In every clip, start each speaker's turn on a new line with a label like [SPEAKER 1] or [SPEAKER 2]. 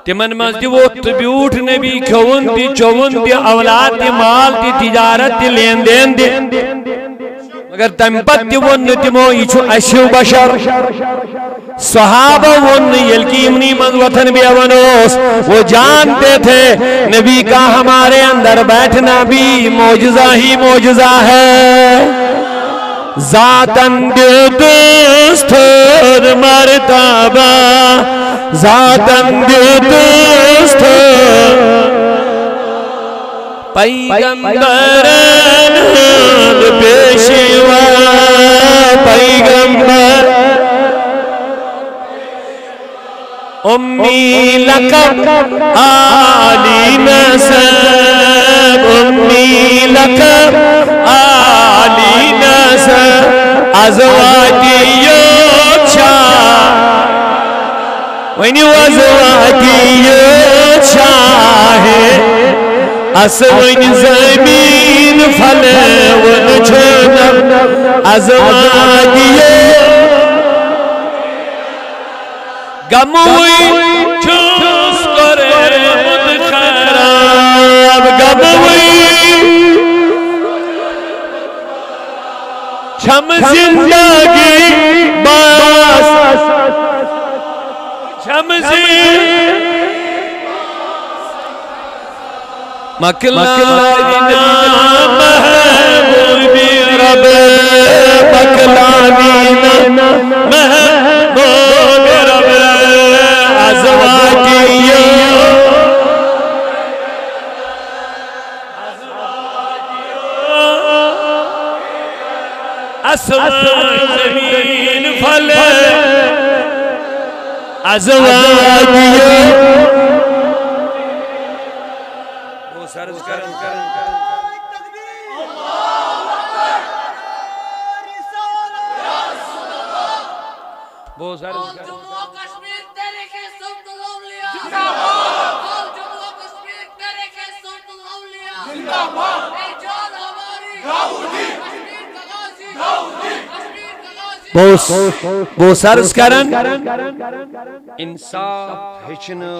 [SPEAKER 1] تمن مز دی ووت بیوٹ نبی کھون دی چون دی اولاد دی مال دی تجارت دی لین دین دی مگر تم پت دی ون تمو یہ اشو بشر صحابہ ون یلکی امنی من وطن بھی ونوس وہ جانتے تھے نبی کا ہمارے اندر بیٹھنا بھی معجزہ ہی معجزہ ہے ذاتاً دستور مرتبہ ذاتاً دستور پیغمبران پیشوا پیغمبر امی لقب آلی نسب امی لقب آلی نسب ازواجیت شاہ وینی ازواجیت شاہ اسوین زمین فلون چھنب ازواجیت گموی چھوس کرے مدخراب گموی چھم زندگی باس چھم زندگی مکلانینا محبوبی رب مکلانینا محبوبی رب ازواجیو اسمان زمین فل ازواجیو وہ سرز کرن وہ سرز کرن بو سرز کرن انصاف ہچنو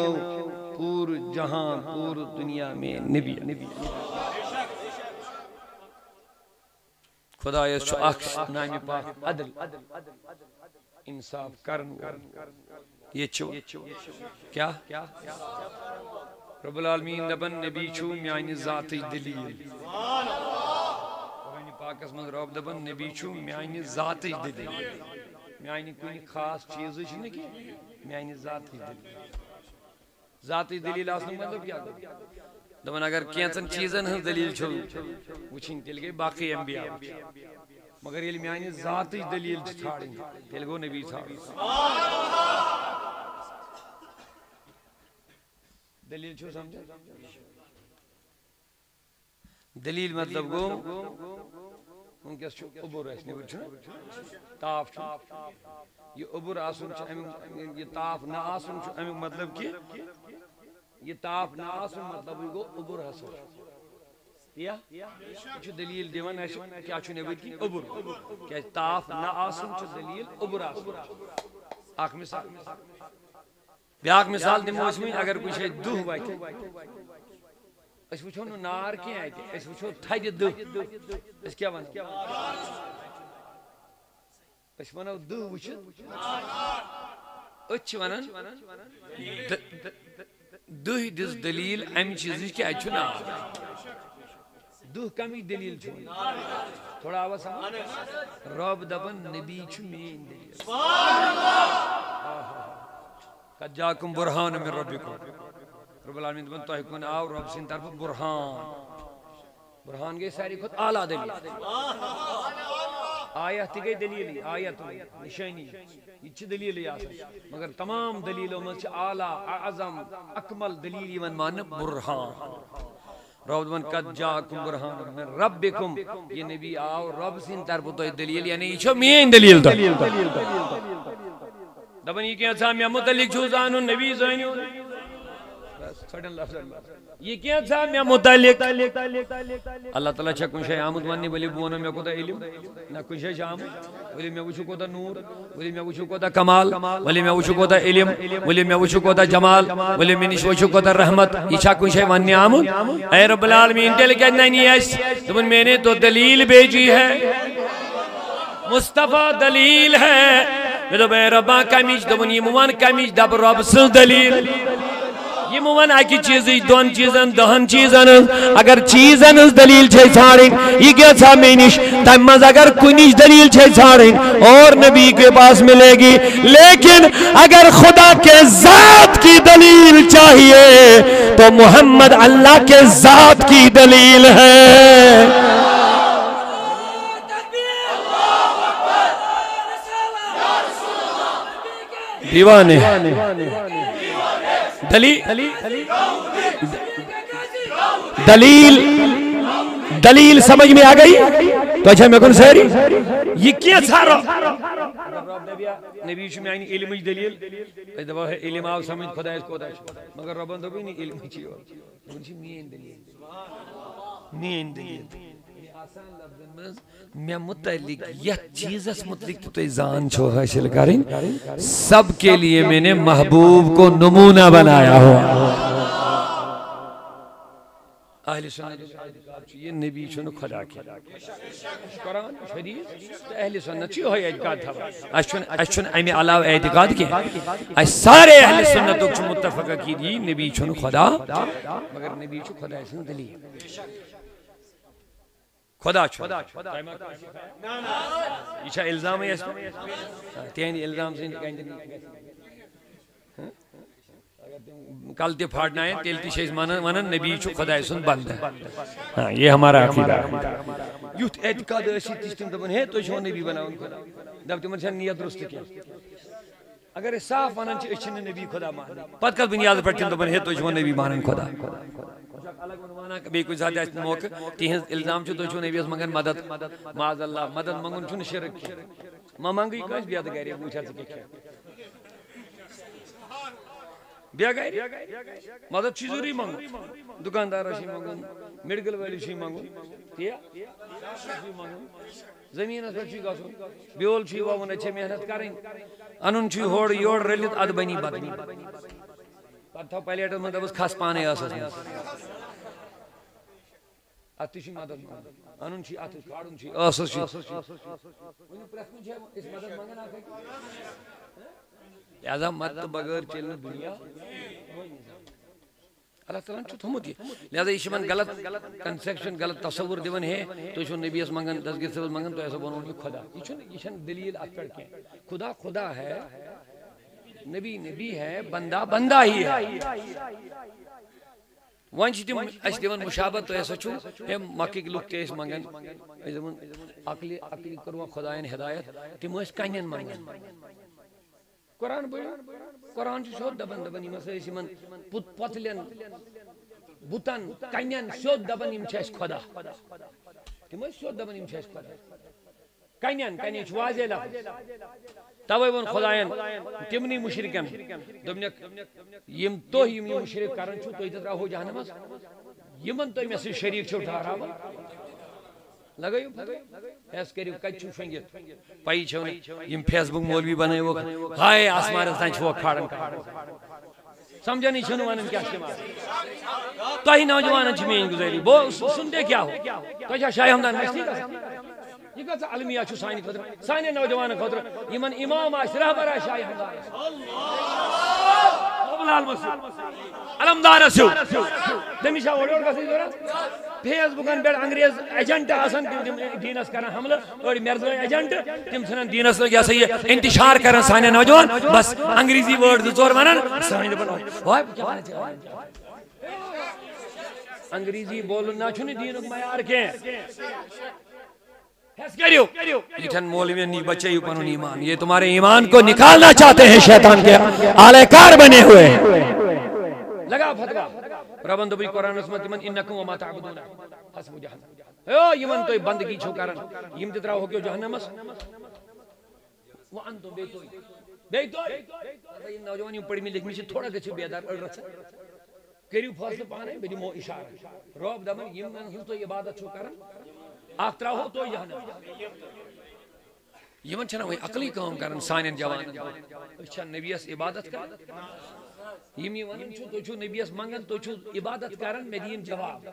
[SPEAKER 1] پور جہاں پور دنیا میں نبی خدا یہ چھو اکس نامی پاک عدل انصاف کرن یہ چھو کیا رب العالمین دبن نبی چھو میانی ذاتی دلیل پاکس من رب دبن نبی چھو میانی ذاتی دلیل میانی کوئی خاص چیز چھنے کی میانی ذاتی دلیل ذاتی دلیل آسنے مطلب کیا دبن اگر کینسن چیزن ہن دلیل چھو وچھن تیل گئی باقی انبیاء مگر یہ میانی ذاتی دلیل چھاڑیں تیل گو نبی چھاڑیں دلیل چھو سمجھا دلیل مطلب گو ان کے چھو عبور ہے اسنے بچھو تاف چھو یہ عبور آسن چھو یہ تاف نہ آسن چھو امیک مطلب کی یہ تاف نہ آسن مطلب گو عبور حسن یا چھو دلیل دیوان ہے کیا چھو نبی کی عبور کیا تاف نہ آسن چھو دلیل عبور آسن آخ مثال بیاق مثال دمو اس میں اگر کچھ دو بائی اس وچھو نار کی آئی تھی اس وچھو تھائی دو اس کیا بنا اس بنا دو وچھو اچھ بنا دو ہی دس دلیل امی چیزی کی آئی چھو نار دو کمی دلیل چھو تھوڑا آواز سمجھ رب دبن نبی چھو مین دلیل قد جاکم برحان من ربکم رب العالمین دبن تو ہکون آو رب سین طرف برحان گئی ساری خود آلہ دلیل آیت گئی دلیلی آیت نشانی یہ چھ دلیلی آسا مگر تمام دلیلوں میں چھ آلہ اعظم اکمل دلیلی من مان برحان رب دبن قد جاکم برحان من ربکم یہ نبی آو رب سین طرف تو دلیل یعنی یہ چھو مین دلیل دا دبن یہ کیا تھا میں متعلق چھو زانو نبی زینیو یہ کیا تھا میں متعلق اللہ تعالیٰ چھا کن شاہ آمد ونی ولی بونا میں کو دا علم نہ کن شاہ آمد ولی میں وچو کو دا نور ولی میں وچو کو دا کمال ولی میں وچو کو دا علم ولی میں وچو کو دا جمال ولی میں نش وچو کو دا رحمت یہ چھا کن شاہ ونی آمد اے رب العالمین دل کے نہیں ہے تمہیں میں نے تو دلیل بھیجی ہے مصطفیٰ دلیل ہے میں تو بے ربا کمیش دبن یہ موان کمیش دب رب سل دلیل یہ موان آکی چیزی دون چیزن دہن چیزن اگر چیزن اس دلیل چھے چھاڑیں یہ کیا تھا میں نش تیمز اگر کنیش دلیل چھے چھاڑیں اور نبی کے پاس ملے گی لیکن اگر خدا کے ذات کی دلیل چاہیے تو محمد اللہ کے ذات کی دلیل ہے دیوانے دلیل سمجھ میں آ گئی تو اچھا میں کن سہری یہ کیا سارا نبی میں آئینی علم دلیل اس دفعہ ہے علم آو سمجھ خدا اس کو دا مگر ربان دو بھی نہیں علم چی ہو نین دلیل میں متعلق یہ چیز اس متعلق تو زان چھو حاصل کریں سب کے لیے میں نے محبوب کو نمونہ بنایا ہوا اہل سنت یہ نبی چھو خدا کی قرآن حدیث اہل سنت چھو ہے اعتقاد تھا اشن امی علاوہ اعتقاد کی اش سارے اہل سنتوں چھو متفقہ کی دی نبی چھو خدا مگر نبی چھو خدا اس نے دلیل خدا چھو یہ چھا الزام ہے اس میں تین الزام سے کل تے پھاڑنا ہے تیل تی شیز مانن نبی چھو خدا سن بند ہے یہ ہمارا عقیدہ ہے یوت اعتقاد ایسی تیستم دبن ہے تو چھو نبی بناون خدا دب تمہیں چھن نیت درست کیا اگر صاف مانن چھ اچھن نبی خدا مانن پت کل بنیاد پر چھن دبن ہے تو چھو نبی مانن خدا بے کوئی زیادہ اس موقع تیہن الزام چھو تو چھو نبی اس منگن مدد معاذ اللہ مدد منگن چھو شرک کیا ماں مانگی کاش بیاد گئری پوچھا سکے کیا بیا گئری مدد چیز ضروری مانگو دکاندار شی مانگو میڈیکل والی شی مانگو کیا زمین اس پر چی گاسو بیول چی واؤن اچھے محنت کریں انن چی ہوڑ یوڑ رلیت اد بنی بدنی پتہ پہلے اٹھا مدد اس خاص پانے آساس اتشی مدد انن چی اتش کارن چی آساس چی انہی پرسن چھے اس مدد مانگن آکے لہذا مدد بغیر چلنے دنیا اللہ تعالیٰ چھو تھمو دی لہذا یہ شمن غلط کنسیپشن غلط تصور دیون ہے تو چھو نبی اس منگن دستگیر سے منگن تو ایسا بنون کی خدا یہ چھن دلیل اکڑ کے خدا خدا ہے نبی نبی ہے بندہ بندہ ہی ہے وان چھ تم اس دیون مشابہت تو ایسا چھو ہے مکی لوگ تیس منگن عقلی کروا خدایان ہدایت تم اس کنین منگن قرآن قرآن چھو شود دبن دبن یہ مسئلہ من پتلین بوتن کنین شود دبن یہ چھس خدا تم اس شود دبن یہ چھس خدا کنین چھو واضح لفظ توے ون خدایان تمنی مشرکن دبنک یم تو یم مشرک کرن چھو تو ادھر ہو جہنم یمن تو میں سے شریک چھو ٹھہرا لگائیو ایس کریو کچھ چھو شنگیت پائی چھو یم فیس بک مولوی بنائے وہ ہائے آسمان رستان چھو کھاڑن سمجھا نہیں چھنو وانن کیا استعمال تو ہی نوجوانن چھ میں گزاری وہ سن دے کیا ہو تو اچھا شاہ ہمدان مشتی کا یہ کہتا علمیہ چھو سائنی خطر سائنی نوجوان خطر یمن امام آش رہبر آش شاہ ہمدان لال مسیح علمدار اسو دمیشہ اوڑ کا سی دورا فیس بکن بیڑ انگریز ایجنٹ آسان دینس کرن حملہ اور مرزا ایجنٹ تم سنن دینس یا صحیح انتشار کرن سانے نوجوان بس انگریزی ورڈ زور ونن سانے بنو وای کیا بنے چاہیے انگریزی بولنا چھنے دینک معیار کے ایٹھن مولوی نہیں بچے یوں پنون ایمان یہ تمہارے ایمان کو نکالنا چاہتے ہیں شیطان کے آلے کار بنے ہوئے لگا فتوہ ربان دبی قرآن اسمت من انکم وما تعبدون حسب جہنم یمن تو بندگی چھو کرن یم تترا ہو کیو جہنم اس وانتو بیتوئی نوجوان یوں پڑی میں لکھ میں تھوڑا گچھو بیدار اڑ رچا کریو فاصلہ پانے بہ دمو اشارہ رب دپان یمن ہن تو عبادت چھو کران اکھ تراہو تو جہنم یمن چھنا وۄنۍ عقلی کٲم کران سانٮ۪ن جوانن أسۍ چھا نبیس عبادت کران یم یہ ونان چھو تُہۍ چھو نبیس منگان تُہۍ چھو عبادت کران مےٚ دِیِن جواب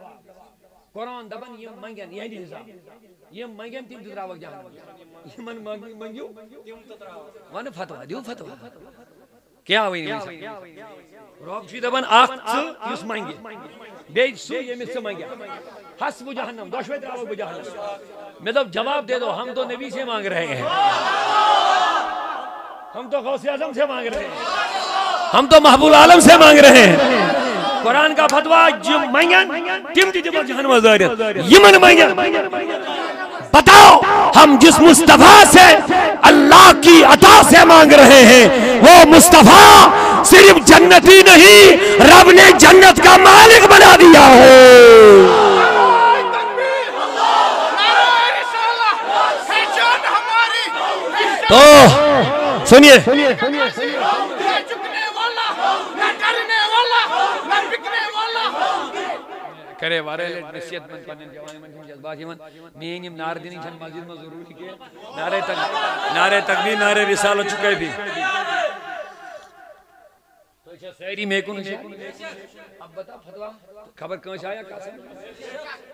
[SPEAKER 1] قرآن دپان یم منگن یہندِ حساب یم منگن تم تہِ تراوکھ جہنم یمن منگیو ون فتوا دیو فتوا کیا ونی رب چھ دپان اکھ ژٕ یُس منگہِ بیٚیہِ سُہ ییٚمِس ژٕ منگیا حسب جہنم دۄشوے تراوکھ بہٕ جہنم میں دپ جواب دے دو ہم تو نبی سے مانگ رہے ہیں ہم تو غوث اعظم سے مانگ رہے ہیں ہم تو محبوب عالم سے مانگ رہے ہیں قرآن کا فتوا جم منگن تم تہِ دِمو جہنم زٲرِتھ یمن منگن بتاؤ ہم جس مصطفیٰ سے اللہ کی عطا سے مانگ رہے ہیں وہ مصطفیٰ صرف جنتی نہیں رب نے جنت کا مالک بنا دیا ہے تو سنیے کرے وارے نصیحت من پنن جوان من جذبات یمن مین یم نار دینی چھن مسجد میں ضروری کہ نعرہ تکبیر نعرہ رسالت چکے بھی تو اچھا سیری میں کون ہے اب بتا فتوا خبر کہاں سے آیا قاسم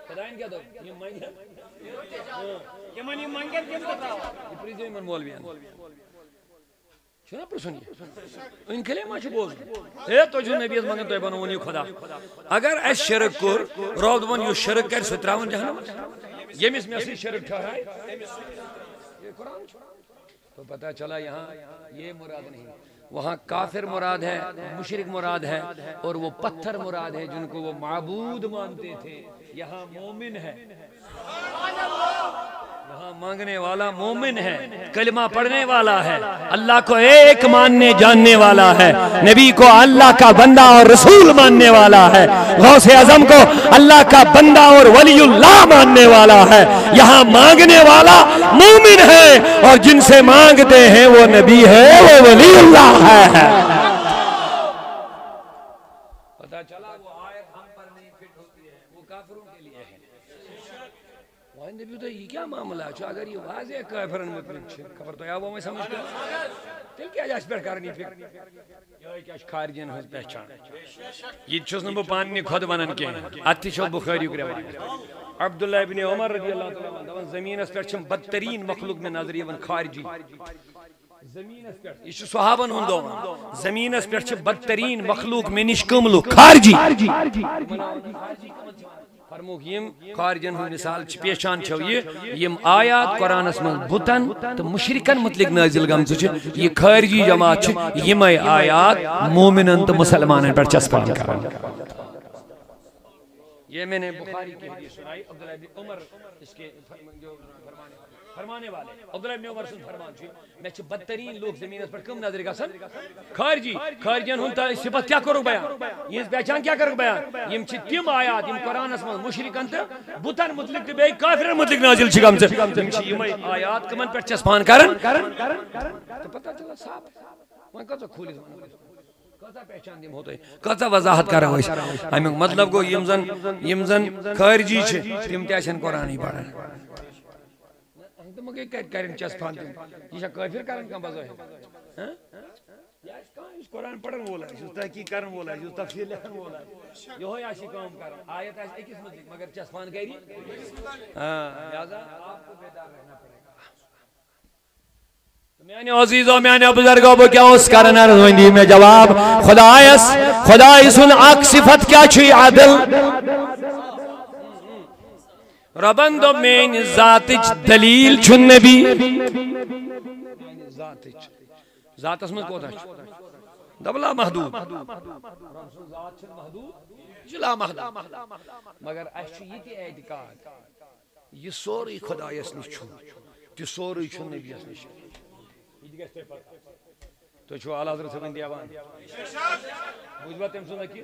[SPEAKER 1] خدائن کیا دو یم مانگے کیم بتاؤ یہ پریزو من مولویان چھنا پرسونی ان کلے ما چھ بوز اے تو جو نبی منگن تو بنونی خدا اگر اس شرک کور رب دپان یو شرک کر ستراون جہنم یمس میں سے شرک ٹھہرائے یہ قرآن تو پتہ چلا یہاں یہ مراد نہیں وہاں کافر مراد ہے مشرک مراد ہے اور وہ پتھر مراد ہے جن کو وہ معبود مانتے تھے یہاں مومن ہے وہاں مانگنے والا مومن ہے کلمہ پڑھنے والا ہے اللہ کو ایک ماننے جاننے والا ہے نبی کو اللہ کا بندہ اور رسول ماننے والا ہے غوث اعظم کو اللہ کا بندہ اور ولی اللہ ماننے والا ہے یہاں مانگنے والا مومن ہے اور جن سے مانگتے ہیں وہ نبی ہے وہ ولی اللہ ہے پتہ چلا وہ آیت ہم پر نہیں فٹ ہوتی ہے وہ کافروں کے لیے ہے نبی تو یہ کیا معاملہ ہے اگر یہ واضح کافرن مطلب خبر تو یا وہ میں سمجھتا تیل کیا جاس پر کرنی فکر یہ کیا خارجین ہز پہچان یہ چھس نہ بہ پاننی خود ونان کی اتھ چھ بخاری کی روایت عبداللہ ابن عمر رضی اللہ تعالی عنہ دپان زمین اس پر چھم بدترین مخلوق میں نظر یوان خارجی زمین اس پر یہ صحابن ہند دون زمین اس پر چھ بدترین مخلوق میں نش کم لوگ خارجی فرموک یم خارجن ہن مثال پیشان چھو یم آیات قرآن اس من بتن تو مشرکن متعلق نازل گمز یہ خارجی جماعت یم آیات مومنن تو مسلمانن پر چسپان کران یہ میں نے بخاری کی حدیث سنائی عبداللہ بن عمر اس کے جو فرمانے والے عبداللہ بن عمر سن فرمان چھو میں چھ بدترین لوگ زمین اس پر کم نظر گسن خارجین ہن صفت کیا کرو بیان یہ پہچان کیا کرو بیان یم چھ تم آیات یم قرآن اس من مشرکن تو بتن متعلق بے کافرن متعلق نازل چھ گمز یم چھ یم آیات کمن پر چسپان کرن تو پتہ چلا صاحب وہاں کتا کھولی کتا پہچان دیم ہوتا ہے کتا وضاحت کر رہا ہے ہمیں مطلب کو یم زن خارجی چھ تم تیشن قرآن ہی پڑھن تو مگے کرن چسپان تم یہ کافر کرن کم بزو ہے اس قرآن پڑھن والا ہے اس تحقیق کرن والا ہے اس تفسیر لکھن والا ہے یہ ہوئی آشی کام کرن آیت ایسی ایک اس مجھے مگر چسپان کری لہذا آپ کو بیدار رہنا پڑے گا میانے عزیزوں میانے بزرگوں وہ کیا اس کرن ارزوندی میں جواب خدای سن اک صفت کیا چھوئی عادل ربن دو مین ذاتچ دلیل چھن نبی ذات اس میں کوتا ہے دبلا محدود ذات چھن محدود جلا محدود مگر ایسی یہ تی اعتقاد یہ سوری خدای اس نش چھن یہ سوری چھن نبی اس نش تو چھو آل حضرت سے دیوان بوجھ بات تم سنکی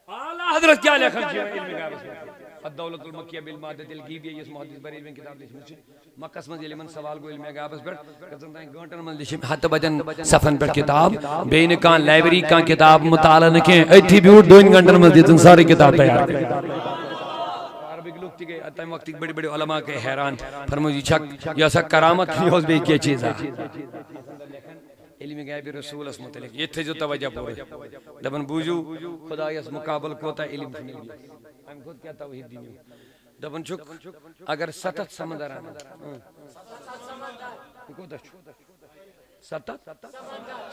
[SPEAKER 1] اعلی حضرت کیا لکھن چھ علم غیبس الدولت المکیہ بالمادۃ الغیبیہ اس محدث بری میں کتاب لکھمت چھ مکس من علم سوال گو علم غیبس پہ کتن تائیں گھنٹن من لکھم ہتھ بدن صفن پہ کتاب بین کان لائبریری کان کتاب مطالعہ نہ کہ ایتھی بیوٹ 2 گھنٹن من دتن ساری کتاب تیار عربک لوگ تھی گئے تم وقت بڑے بڑے علماء کے حیران فرموجی چھک یہ سا کرامت نہیں بے کی چیز ہے علم غیب رسول اس متعلق یہ تھے جو توجہ پورے دبن بوجو خدا اس مقابل کوتا علم مل گیا ہم خود کیا توحید دینی دبن چک اگر ستت سمندر آنا ستت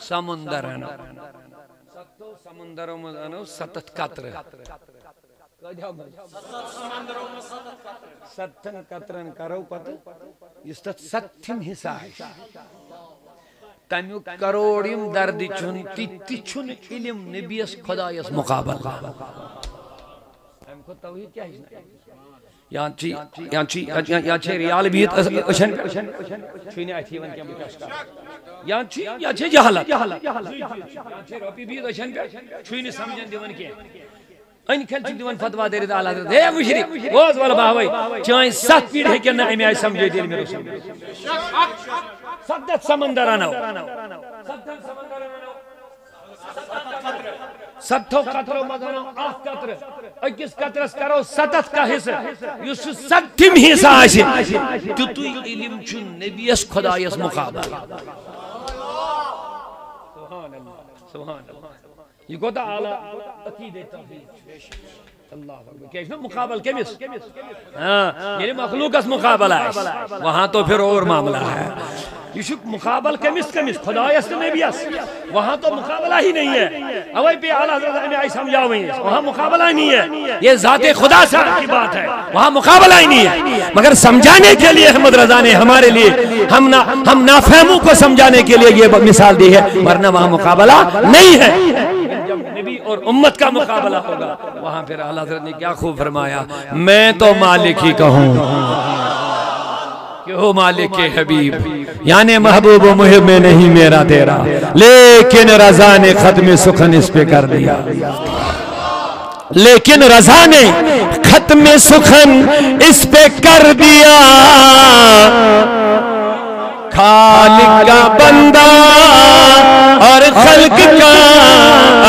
[SPEAKER 1] سمندر آنا ستو سمندروں میں آنا ستت قطر ستن قطرن کرو پتہ اس تت ستم حصہ ہے تمیو کروڑیم دردی چون تی چون علم نبیس خدایس مقابل ہم کو توحید کیا یا چھ ریال بیت اشن چھوینے آئی تھی ون کیا بکشکا یا چھ جہالت یا چھ روپی بیت اشن چھوینے سمجھن دیون کیا ان کھل چھ دیون فتوہ دے رہا اللہ دے مشرک گوز والا باہوئی چاہیں 7 پیڑ ہے کہ نہ امی آئی سمجھے دل میں رسول ستت سمندر آنو ستت سمندر آنو ستو قطرو مدنو 8 قطر اکس قطرس کرو ستت کا حصہ یس ستم حصہ آشی تو علم چون نبیس خدایس مقابل سبحان اللہ سبحان اللہ یہ گوتا اعلیٰ عقیدہ توحید اللہ کیف نا مقابل کیمس یعنی مخلوق اس مقابلہ ہے وہاں تو پھر اور معاملہ ہے یہ شک مقابل کیمس خدایس تو نبیس وہاں تو مقابلہ ہی نہیں ہے اوئی پہ اعلیٰ حضرت ہمیں آئی سمجھاویں وہاں مقابلہ ہی نہیں ہے یہ ذات خدا سے کی بات ہے وہاں مقابلہ ہی نہیں ہے مگر سمجھانے کے لیے احمد رضا نے ہمارے لیے ہم نافہموں کو سمجھانے کے لیے یہ مثال دی ہے ورنہ وہاں مقابلہ نہیں ہے نبی اور امت کا مقابلہ ہوگا وہاں پھر اعلیٰ حضرت نے کیا خوب فرمایا میں تو مالک ہی کہوں کہ ہو مالک حبیب یعنی محبوب و محب میں نہیں میرا تیرا لیکن رضا نے ختم سخن اس پہ کر دیا لیکن رضا نے ختم سخن اس پہ کر دیا خالق کا بندہ اور خلق کا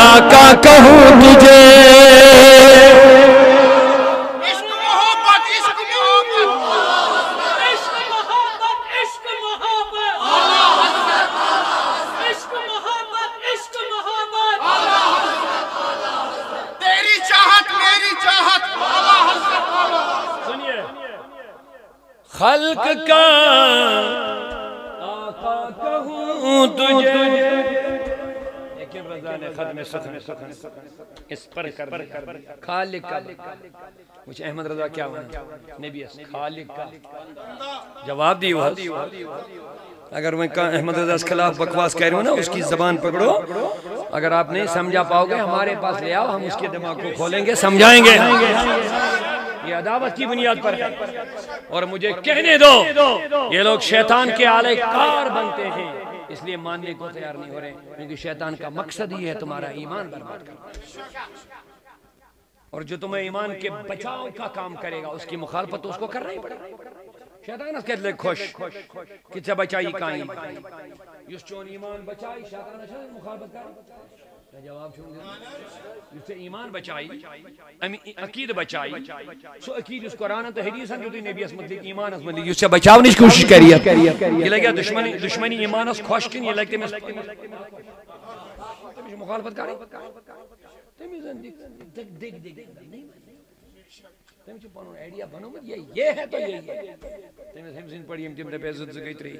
[SPEAKER 1] آقا کہوں تجھے عشق محبت عشق محبت عشق محبت عشق محبت عشق محبت عشق محبت تیری چاہت میری چاہت سنیے خلق کا آقا کہوں تجھے لیکن رضا نے ختم سخن اس پر کر دیا خالق کا مجھ احمد رضا کیا ہونا نبی اس خالق کا جواب دی وہ اگر میں احمد رضا اس خلاف بکواس کہہ رہا ہوں نا اس کی زبان پکڑو اگر آپ نہیں سمجھا پاؤ گے ہمارے پاس لے آؤ ہم اس کے دماغ کو کھولیں گے سمجھائیں گے یہ عداوت کی بنیاد پر ہے اور مجھے کہنے دو یہ لوگ شیطان کے آلے کار بنتے ہیں اس لیے ماننے کو تیار نہیں ہو رہے کیونکہ شیطان کا مقصد ہی ہے تمہارا ایمان برباد کرنا اور جو تمہیں ایمان کے بچاؤ کا کام کرے گا اس کی مخالفت اس کو کرنا ہی پڑے شیطان اس کہتے لئے خوش کچھ بچائی کائیں اس چون ایمان بچائی شیطان اشارہ مخالفت کرنا جواب چھوڑ دیا اس سے ایمان بچائی عقید بچائی سو عقید اس قرآن تو حدیث ہے جو نبی اس مطلق ایمان اس مطلق اس سے بچاؤ نہیں کوشش کریے یہ لگیا دشمنی ایمان اس خوش کن یہ لگتے میں مخالفت کری تم چھ پانون ایڈیا بنو مت یہ ہے تو یہی ہے تم ہمزین پڑھی ہم تم نے بیزت سے گئی تری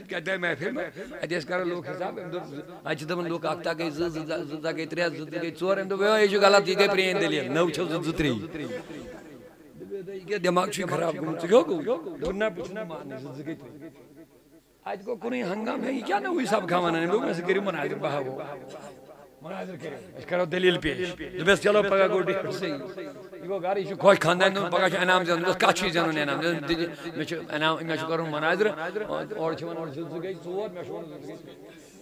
[SPEAKER 1] کہتے ہیں محفل میں حدیث کرو لوگ حساب آج دمن لوگ آکتا گئی زدہ گئی تری زدہ گئی چور ہم تو بیو یہ جو غلط یہ گئی پرین دے لیا نو چھو زد تری دماغ چھوئی خراب کرو چکو کو دورنا پچھنا ماننے زد گئی تری آج کو کنی ہنگام ہے یہ کیا نہ ہوئی سب کھامانا ہے لوگ میں سے گری مناظر بہا ہو مناظر کرے اس کرو دلیل پیش دبیس چلو پگا گوڑی سے یہ کو گاری شو خوش خاندان دوں پگا شو انام زیادہ کا چیز جانو نے انام میں شو کروں مناظر اور چھوان اور زد گئی چور میں شو زد گئی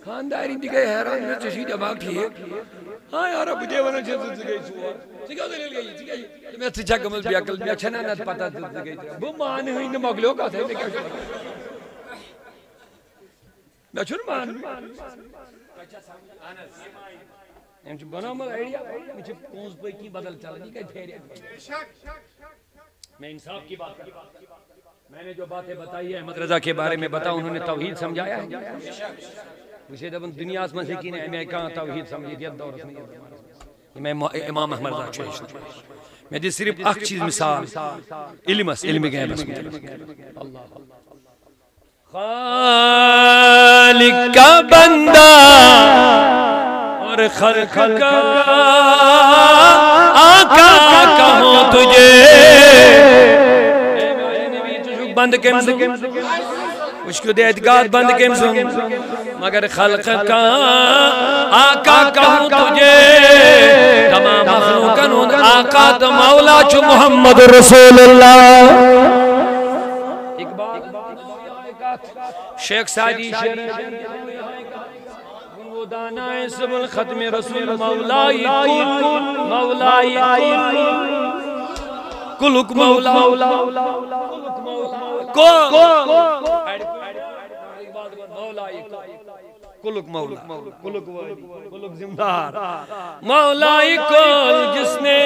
[SPEAKER 1] خانداری دیگه حیران میں چشی دماغ ٹھیک ہاں یارا بجے وانا چھت سے گئی سوار سکھا دلیل گئی میں سچا کمل بیا کل میں چھنا نہ پتا سے گئی وہ مان ہوئی نہ مغلو کا تھے کیا میں چھن مان ان چھ بنا مل ایڈیا مجھ پونز پہ کی بدل چلا نہیں کہ پھیرے میں انصاف کی بات کرتا ہوں میں نے جو باتیں بتائی ہے احمد رضا کے بارے میں بتا انہوں نے توحید سمجھایا ہے اسے دبن دنیا اس منزل کی نے میں کہاں توحید سمجھی دیا دور اس نہیں میں امام احمد رضا چھوڑش میں دی صرف ایک چیز مثال علم گئے بس اللہ خالق کا بندہ اور خلق کا آقا کہوں تجھے بند کے اس کو دیدگاہ بند کے مگر خلق کا آقا کہوں تجھے تمام مخلوقن آقا تو مولا چو محمد رسول اللہ شیخ سعدی وہ دانائے سب الختم رسول مولائی کلک مولا کلک مولا کلک زمدار مولائی کل جس نے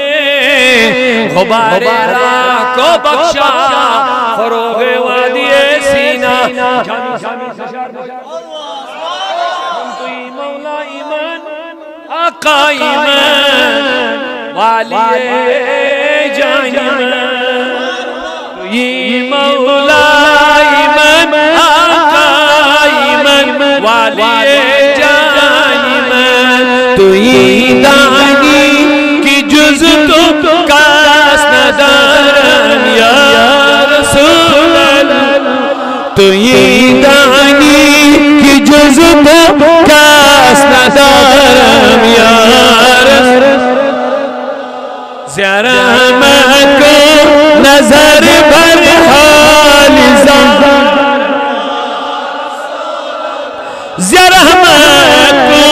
[SPEAKER 1] غبار راہ کو بخشا فروغ وادی سینہ مولا ایمان آقا ایمان والی جان یہ مولا ایمان آقا ایمان والی جان تو یہ دانی کی جز تو کاس ندارم یا رسول اللہ تو یہ دانی کی جز تو کاس ندارم یا رسول زرحمت کو نظر بر حال زرحمت کو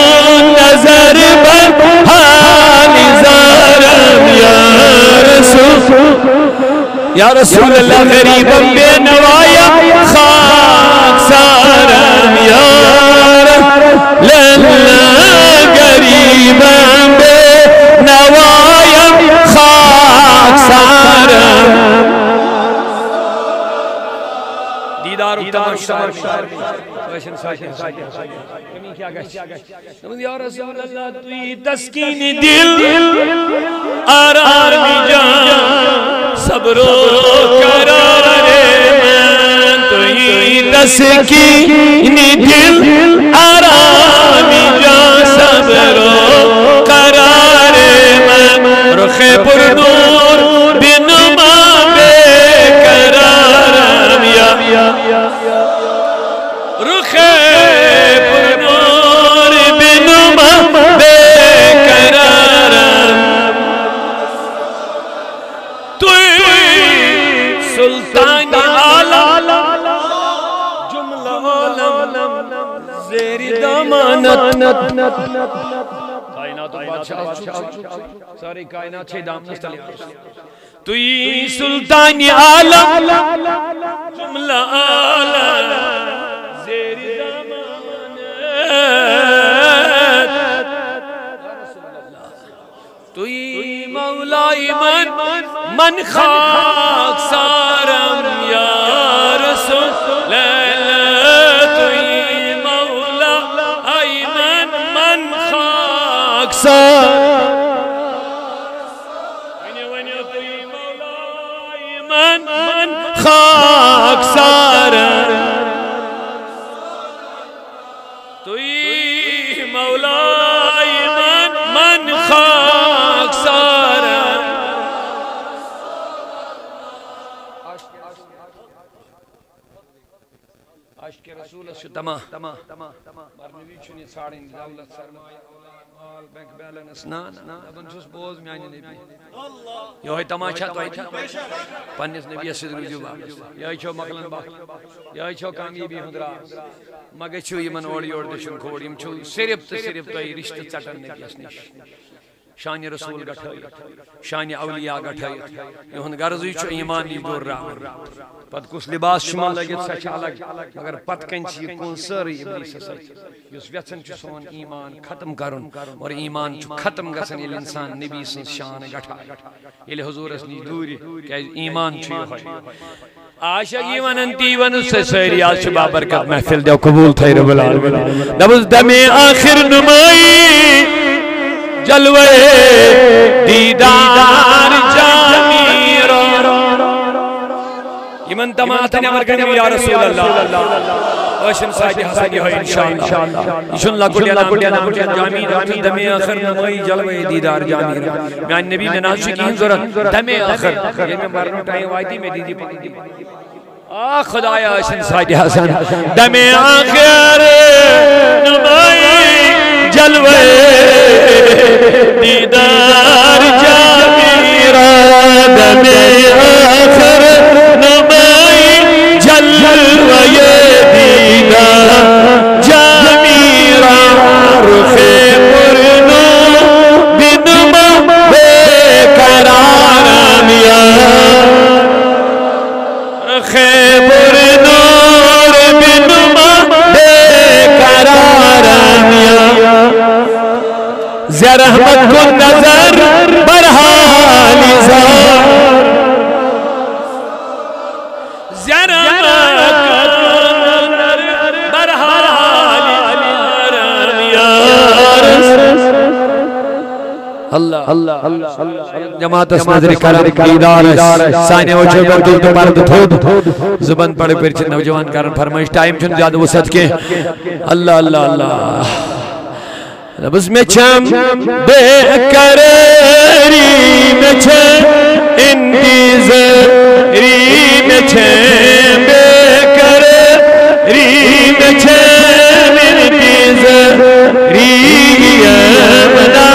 [SPEAKER 1] نظر بر حال زارم یا رسول اللہ غریبم بے نوایا خاک سارم یا اللہ غریبم بے نوایا خاک سارم دیدار اکتمار ویشن ساکن کمی کیا گشت یا رسول اللہ توی تسکین دل آرامی جان صبر و قرار من توی تسکین دل آرامی جان صبر و قرار من رخ پر نور بنما بے قرارم یا رخ پر نور بنما بے قرارم توی سلطان عالم جملہ عالم زیر دامانت کائنات و بادشاہ ساری کائنات چھے دام نستلی توی سلطان عالم جملہ عالم زیر دامانت توی مولائی من خاک سارم یا رسول اللہ توی مولائی من خاک سارم توی مولائی من خاک سارم توی مولائی من خاک سارم عاشق رسول سے تمام مرنوی چھنی ژھانڈن دولت سرمایہ اولاد مال بینک بیلنس نا دپان چھس بوز میانہ نبی یہ تماشا تہ پنس نبی سۭتۍ روٗزِو واپس یہ چھو مکلن بخت یہ چھو کامیابی ہُنٛد راز ما گژھِو یِمن اورٕ یورٕ دٔچھُن کھوڑ یِم چھو صرف تہٕ صرف تۄہہِ رشتہٕ ژٹن نبیس نِش شان رسول گٹھٲیِتھ شان اولیاء گٹھٲیِتھ یِہُنٛد غرضٕے چھُ ایمان نِش دوٗر راوُن پتہٕ کُس لباس چھُ یِمن لٲگِتھ سۄ چھِ الگ مگر پتہٕ کَنہِ چھِ یہِ کُن سٲرٕے اِبلیٖسَس سۭتۍ یُس یژھان چھُ سون ایمان ختم کرُن اور ایمان چھُ ختم گژھان ییٚلہِ اِنسان نبی سٕنٛز شان گٹھایہِ ییٚلہِ حضوٗرس نِش دوٗرِ کیٛازِ ایمان چھُ یِہوٚے عاشق یہِ ونان تی ونو سٲ سٲری آز چھِ بابرکت محفل دیو قبول تھٲے رب العالمین دپُس دمے آخر نمائی جلوے دیدار جامی رو یمن تمات نمر کنیم یا رسول اللہ اشن سایدی حسن یہ ہے انشاءاللہ اشن لکڑیا نام جامی رو دمے آخر نمائی جلوے دیدار جامی رو میان نبی نے ناز شکین ضرورت دمے آخر یہ میں مرنو ٹائم آئی میں دیدی پاکی خدایا اشن سایدی حسن دمے آخر نمائی جلوے دیدار جامی را دمے آخر نمائی جلوے دیدار جامی را رخ پرنو بنما بے قرارم یا رخ پرنو بنما بے قرارم یا زرحمت کو نظر برحالی زار زرحمت کو نظر برحالی اللہ جماعت اس نظر کرم قیدار سائنے وچھو گردو تو پرد تھود زبان پڑے پرچے نوجوان کارن فرمائش ٹائم چند زیادہ وسط کے اللہ اللہ اللہ بس میں چھم بے قراری میں چھم انتظاری میں چھم بے قراری میں چھم انتظاری یمنا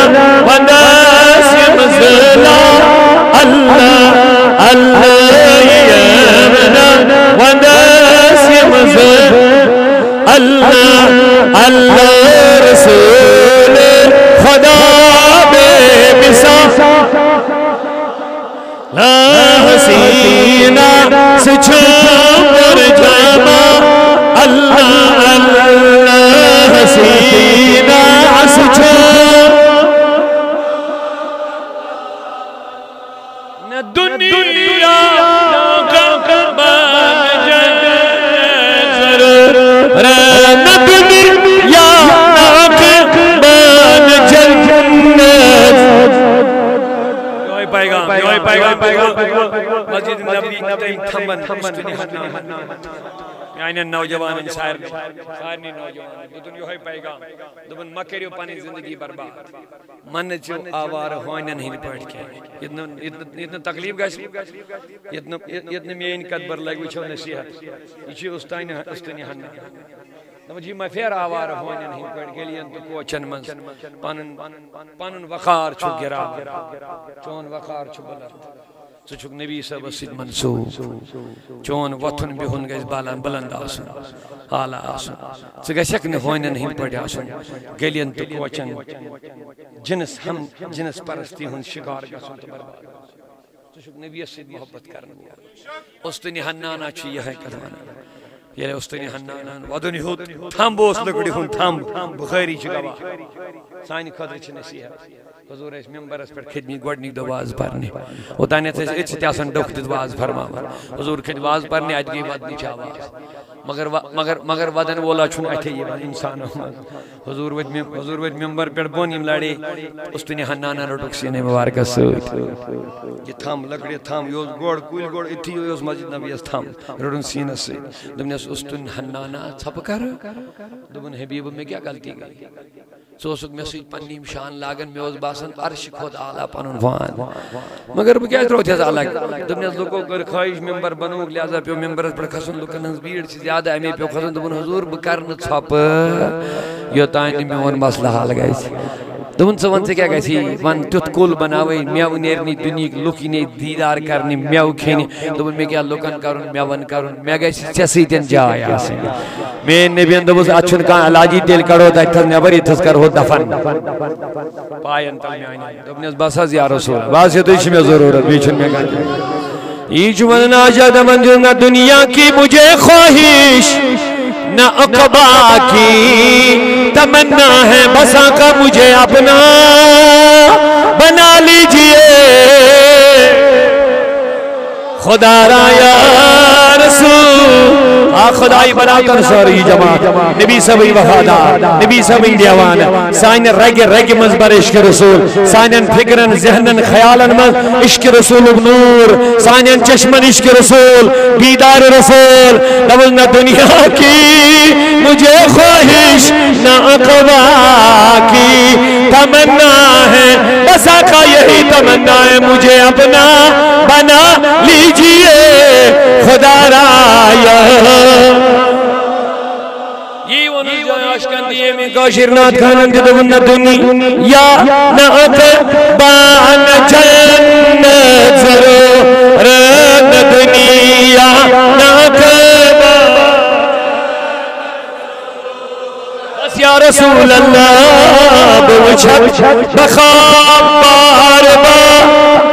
[SPEAKER 1] ونداس یمزلا اللہ اللہ یمنا ونداس یمزلا اللہ اللہ رسول خدا بے مثال لا حسینہ سے چھوڑ جاما اللہ اللہ حسینہ سے چھوڑ نہ دنیا کا بان جنزر نہ دنیا مسجد نبی تھمن مستنی یعنی نوجوان سارنی نوجوان دن یہ پیغام دن ما کریو پانی زندگی برباد من چو آوار ہوئنن ہی پڑھ کے اتنا تکلیف گاش اتنا مین قدبر لگ وچھو نصیحت یہ استنی ہن جی میں پھر آوار ہوئنن ہی پڑھ کے لئے تو کوچن منز پانن وقار چھو گرا چون وقار چھو بلند تو چھوک نبی صاحب سید منصوب چون وطن بہن گئیس بالان بلند آسن آلہ آسن تو گئیس یک ہوئنن ہی پڑھ آسن گلین تو کوچن جنس پرستی ہن شکار گسن تو برباد تو چھوک نبی سید محبت کرن استنی حنانا چی یہ ہے کدوانا یہ استنی حنانان ودنی ہوت تھم بوس لکڑی ہون تھم بخاری چگوا سانی خدر چھ نصیحت حضور اس ممبرس پر خدمی گوڑنی دو واز پرنے اوتانی تھے اچھ تیاسن ڈوکت واز فرما حضور خد واز پرنے آج گئی ودنی چاواز مگر ودن وولا چھن اٹھے یہ انسان حضور وید ممبر پر بونیم لڑے استنی حنانا روٹک سینے مبارکہ سوت یہ تھم لکڑی تھم یوز گوڑ کوئی گوڑ اتھی یوز مسجد نبی اس تھم روٹن سینہ سے دمنے استن حنانا چھپ کر دمن حبیب میں کیا غلطی گئی سوسک میں سوی پنیم شان لاغن میں اوز باسن عرش خود آلہ پنن وان مگر بہ کیا تروت ہے الگ دنیاس لوکو کر خواہش ممبر بنوک لہذا پیو ممبرس پر کھسن لوکن ہنز بھیڑ چھ زیادہ امی پیو کھسن دبن حضور بکرن ژھپ یوتان میون مسئلہ حل گژھِ دون ون سے کیا گژھی ون تیت کل بناوی میو نیرنی دنیک لوک یی دیدار کرنی میو کھینی دون مے کیا لوکن کرن میون کرن مے گژھِ ژے سۭتۍ جاے آسٕنۍ مین نبیَن دوٚپُس اتھ چھُنہٕ کانٛہہ علاجی تیٚلہِ کڑو تتہِ نٮ۪بر ییٚتھس کرہو دفن پاین تل میانہِ دوٚپنس بس حظ یا رسول بس یتُے چھِ مےٚ ضروٗرت بیٚیہِ چھُنہٕ مےٚ کانٛہہ یہ چھُ ونان آجا دپان چھُس نہ دنیا کی مجھے خواہش نہ عقبا کی تمنا ہے بس آقا مجھے اپنا بنا لیجئے خدا را یا رسول خدای بنا کر ساری جماعت نبی سبھی وفادار نبی سبھی دیوان سائن رگ رگ مزبر عشق رسول سائن فکرن ذہنن خیالن مز عشق رسول نور سائن چشمن عشق رسول بیدار رسول نبل نہ دنیا کی مجھے خواہش نہ عقبا کی تمنا ہے بس آقا یہی تمنا ہے مجھے اپنا بنا لیجئے خدا را یا یہ ونن جو عشقن دیئے میں کاشر نات خانن جدو ون دنیا نہ عقبا نہ جنت ضرور نہ دنیا نہ عقبا بس یا رسول اللہ بوچھت بخواب بار بار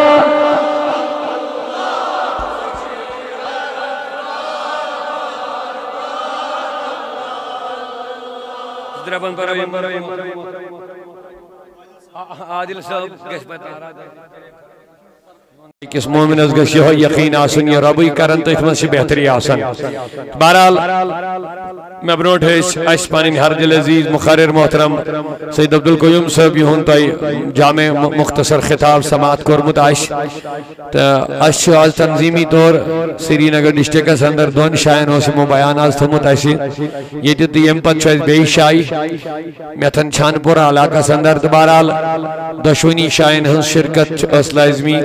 [SPEAKER 1] عادل صاحب گش بتا کس مومن از گش یہ یقین آسن یہ ربی کرن تو اتمن سے بہتری آسن بہرحال میں برونٹ ہے اس پانین ہر دل عزیز مقرر محترم سید عبدالقیوم صاحب یہون تائی جامع مختصر خطاب سماعت کرمت اش آج تنظیمی طور سری نگر ڈسٹرکٹ اس اندر دون شائن ہو سمو بیان آز تھمت ایسی یہ دیتی یم پت شاید بے شائی میتھن چھان پورا علاقہ سندر بہرحال دشونی شائن ہن شرکت اس لازمی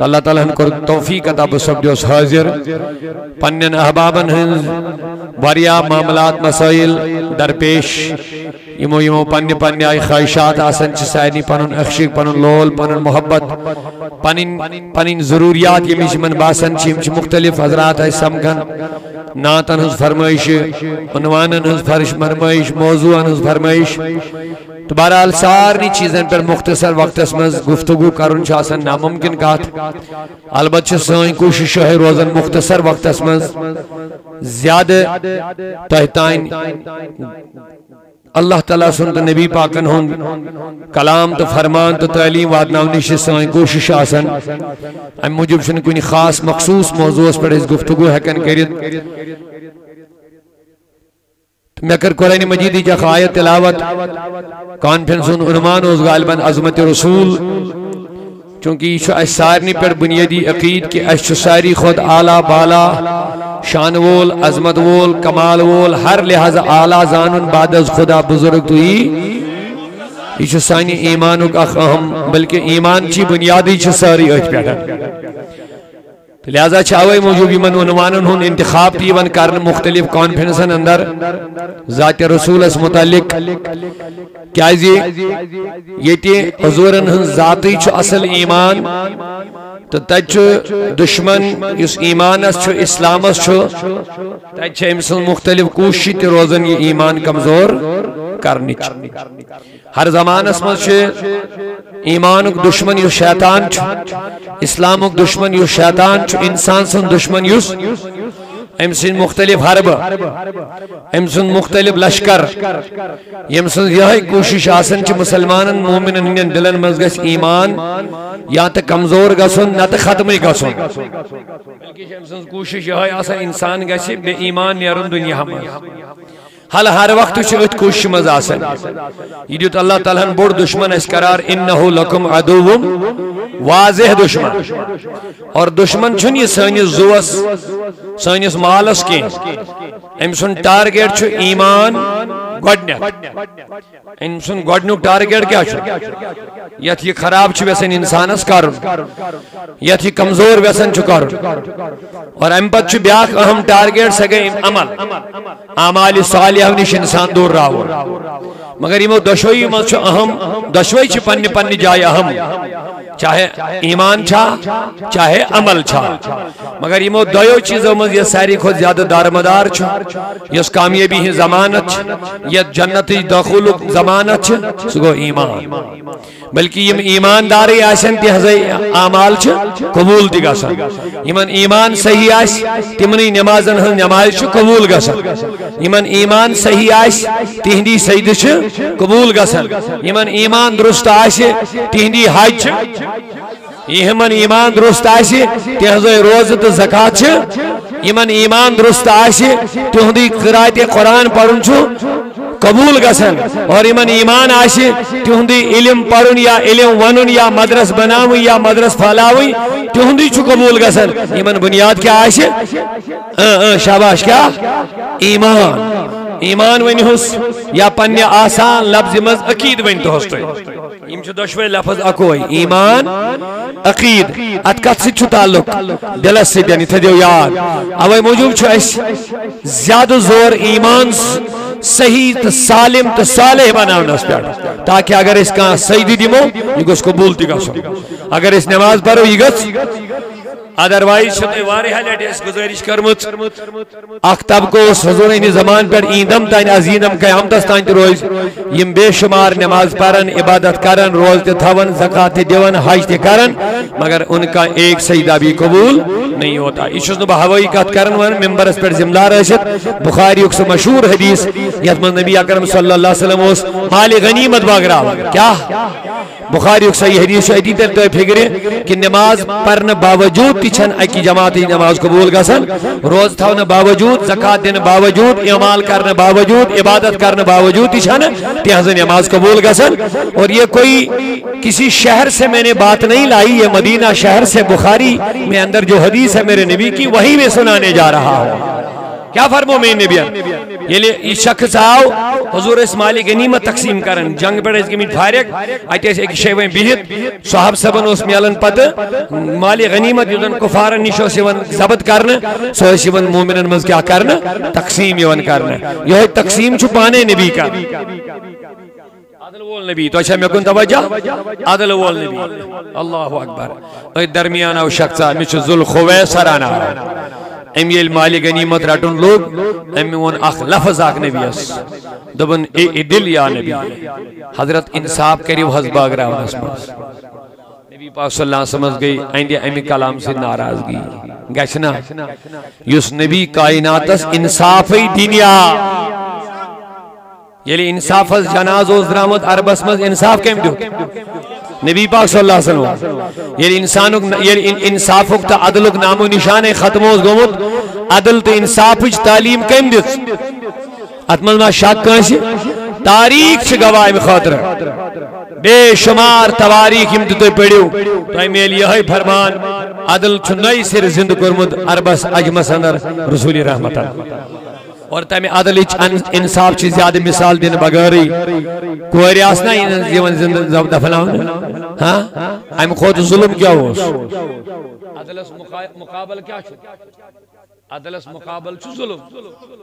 [SPEAKER 1] اللہ تعالیٰ ہن کر توفیق عطا بسب دیوس حاضر پنن احبابن ہن واریا معاملات مسائل درپیش یمو پنی آئی خواہشات آسن چھ سائنی پنن اخشق پنن لول پنن محبت پنن ضروریات یمیش من باسن چھ مختلف حضرات آئی سمگن ناتن ہز فرمائش عنوانن ہز فرمائش موضوعن ہز فرمائش تو بہرحال سارنی چیزیں پر مختصر وقت اسمز گفتگو کرن چاسن ناممکن کات البتہ سوئیں کوشش ہے روزن مختصر وقت اسمز زیادہ تحتائن اللہ تعالیٰ سنت نبی پاکن ہون کلام تو فرمان تو تعلیم وادناو نشی سوئیں کوشش آسن ام مجھب شن کنی خاص مخصوص موضوع اس پر اس گفتگو حکن کرد میں کر قرآن مجیدی جا آیت تلاوت کانفرنسون عنوان اس غالباً عظمت رسول چونکہ یہ اس سارنی پر بنیادی عقید کہ اس ساری خود اعلیٰ بالا شان وول عظمت وول کمال وول ہر لحاظ اعلیٰ زانن بعد از خدا بزرگ تو یہ سانی ایمانوں کا اہم بلکہ ایمان چی بنیادی چھ ساری اچھ پیٹا لہذا چاہوئی موجود یمن عنوانن ہن انتخاب تیون کرن مختلف کانفرنسن اندر ذات رسول اس متعلق کیازی یتی حضورن ہن ذاتی چھ اصل ایمان تو تج دشمن اس ایمان اس چھ اسلام اس چھ تج امسن مختلف کوشش تی روزن یہ ایمان کمزور کرنی ہر زمان اس مز ایمان دشمن یو شیطان چھ اسلام دشمن یو شیطان چھ انسان سن دشمن یوس امسن مختلف حرب امسن مختلف لشکر یمسن یہ کوشش آسن چھ مسلمانن مومنن ہنین دلن مزگس ایمان یا تا کمزور گسن نہ تا ختمی گسن بلکہ امسن کوشش یہ آسن انسان گسی بے ایمان نیرن دنیا ہم حال ہر وقت چھ کوشش مز آسن یہ دیت اللہ تعالیٰ بڑ دشمن اس قرار انہو لکم عدوم واضح دشمن اور دشمن چھن یہ سانس زوس سانس مالس کی امسن ٹارگیٹ چھ ایمان ان سن گوڈنیک ٹارگیٹ کیا یت یہ خراب ویسن انسانس کرن یت یہ کمزور ویسن کرن اور ام پتہ بیاکھ اہم ٹارگیٹ سہ گئی عمل اعمال صالحہ نش انسان دور راو مگر یمو دشوئی مز اہم دشوئی پنہ پنہ جائے اہم چاہے ایمان چھا چاہے عمل چھا مگر یمو دویو چیزوں مز یہ ساری خود زیادہ دارمدار یس کامیابی ہی ضمانت یہ جنت دخول ضمانت سہ گو ایمان بلکہ یم ایمانداری آسن تہذ اعمال قبول تہ گژھان یمن ایمان صحیح آس تمنی نمازن ہن نماز قبول گژھان یمن ایمان صحیح آس تہندی سجدہ قبول گژھان یمن ایمان درست آس تہندی حج یمن ایمان درست آس تہذ روزہ تو زکات یمن ایمان درست آس تہندی قرات قرآن پڑھن قبول گژھان اور یمن ایمان آس تہندی علم پڑھن یا علم ونن یا مدرس بناون یا مدرس پھلاون تہندی قبول گژھان یمن بنیاد کیا آس شاباش کیا ایمان ایمان ونہس یا پنہ آسان لفظ مز عقید ونتہس تھی دشوے لفظ اکوئی ایمان عقید ات کت ست تعلق دلس ست یعنی تھو یاد اوے موجود اس زیادہ زور ایمان صحیح تو سالم تو صالح بناونس پہ تاکہ اگر اس کا سجدہ دمو یہ گوس قبول تہ گژھن اگر اس نماز پڑھو یہ گژھ ادروائز واریاہ لٹہ اس گزارش کرمت اخ طبقہ حضور زمان پہ ایندم تین عظیدم قیامتس تین روز یم بے شمار نماز پڑھن عبادت کرن روز تہ تھون زکات تہ دون حج تہ کرن مگر ان کا ایک سجدہ بھی قبول نہیں ہوتا یہ چھس بہ ہوئی کت کرن ون ممبرس پہ ذمہ دار ٲسِتھ بخاری سہ مشہور حدیث یت من نبی اکرم صلی اللہ علیہ وسلم اس مال غنیمت باغراو کیا بخاری صحیح حدیث ادی تر تو فکر کہ نماز پڑھنے باوجود تچھن اکی جماعت نماز قبول گژھن روز تھونے باوجود زکات دن باوجود اعمال کرنے باوجود عبادت کرنے باوجود تچھن تہذ نماز قبول گژھن اور یہ کوئی کسی شہر سے میں نے بات نہیں لائی یہ مدینہ شہر سے بخاری میں اندر جو حدیث ہے میرے نبی کی وہی میں سنانے جا رہا ہوں کیا فرمو میں نبی یہ شخص آو حضور اس مال غنیمت تقسیم کرن جنگ پہ گمت فارغ ات ایک شے وین بہت صحاب صبن اس ملن پتہ مال غنیمت یوزن کفارن نش ضبط کرنے سہ مومنن مز کیا کرنے تقسیم کرنے یہ تقسیم پانے نبی کا عدل وول نبی تو اچھا میں کن توجہ عدل وول نبی اللہ اکبر درمیان او شخصا مچ ذل خویسرانہ ام یل مال غنیمت رٹن لوگ ام ون اخ لفظ اخ نبی اس دبن اے دل یا نبی حضرت انصاف کریو حز باغراونس مز نبی پاک صلی اللہ علیہ وسلم گئی ایندے امی کلام سے ناراضگی گچنا یس نبی کائناتس انصاف دنیا یلی انصاف جناز و درامت عربس مز انصاف کم دیو نبی پاک صلی اللہ علیہ وسلم یلی انصافک تا عدلک نام و نشان ختم ہوز گومت عدل تا انصاف تعلیم کم دیت اتمن ما شاک کانسی تاریخ چھ گواہ خاطر بے شمار تواریخ یم تو پڑھیو تو میل یہ فرمان عدل چھ نئی سر زند کرمت عربس اجمس اندر رسول رحمت اور تمہیں عدل انصاف چیز زیادہ مثال دین بغیری کوئی ریاسنا جیون زندہ دفناؤن ہاں ہم خود ظلم کیا ہو عدلس مقابل کیا چھو عدلس مقابل چھو ظلم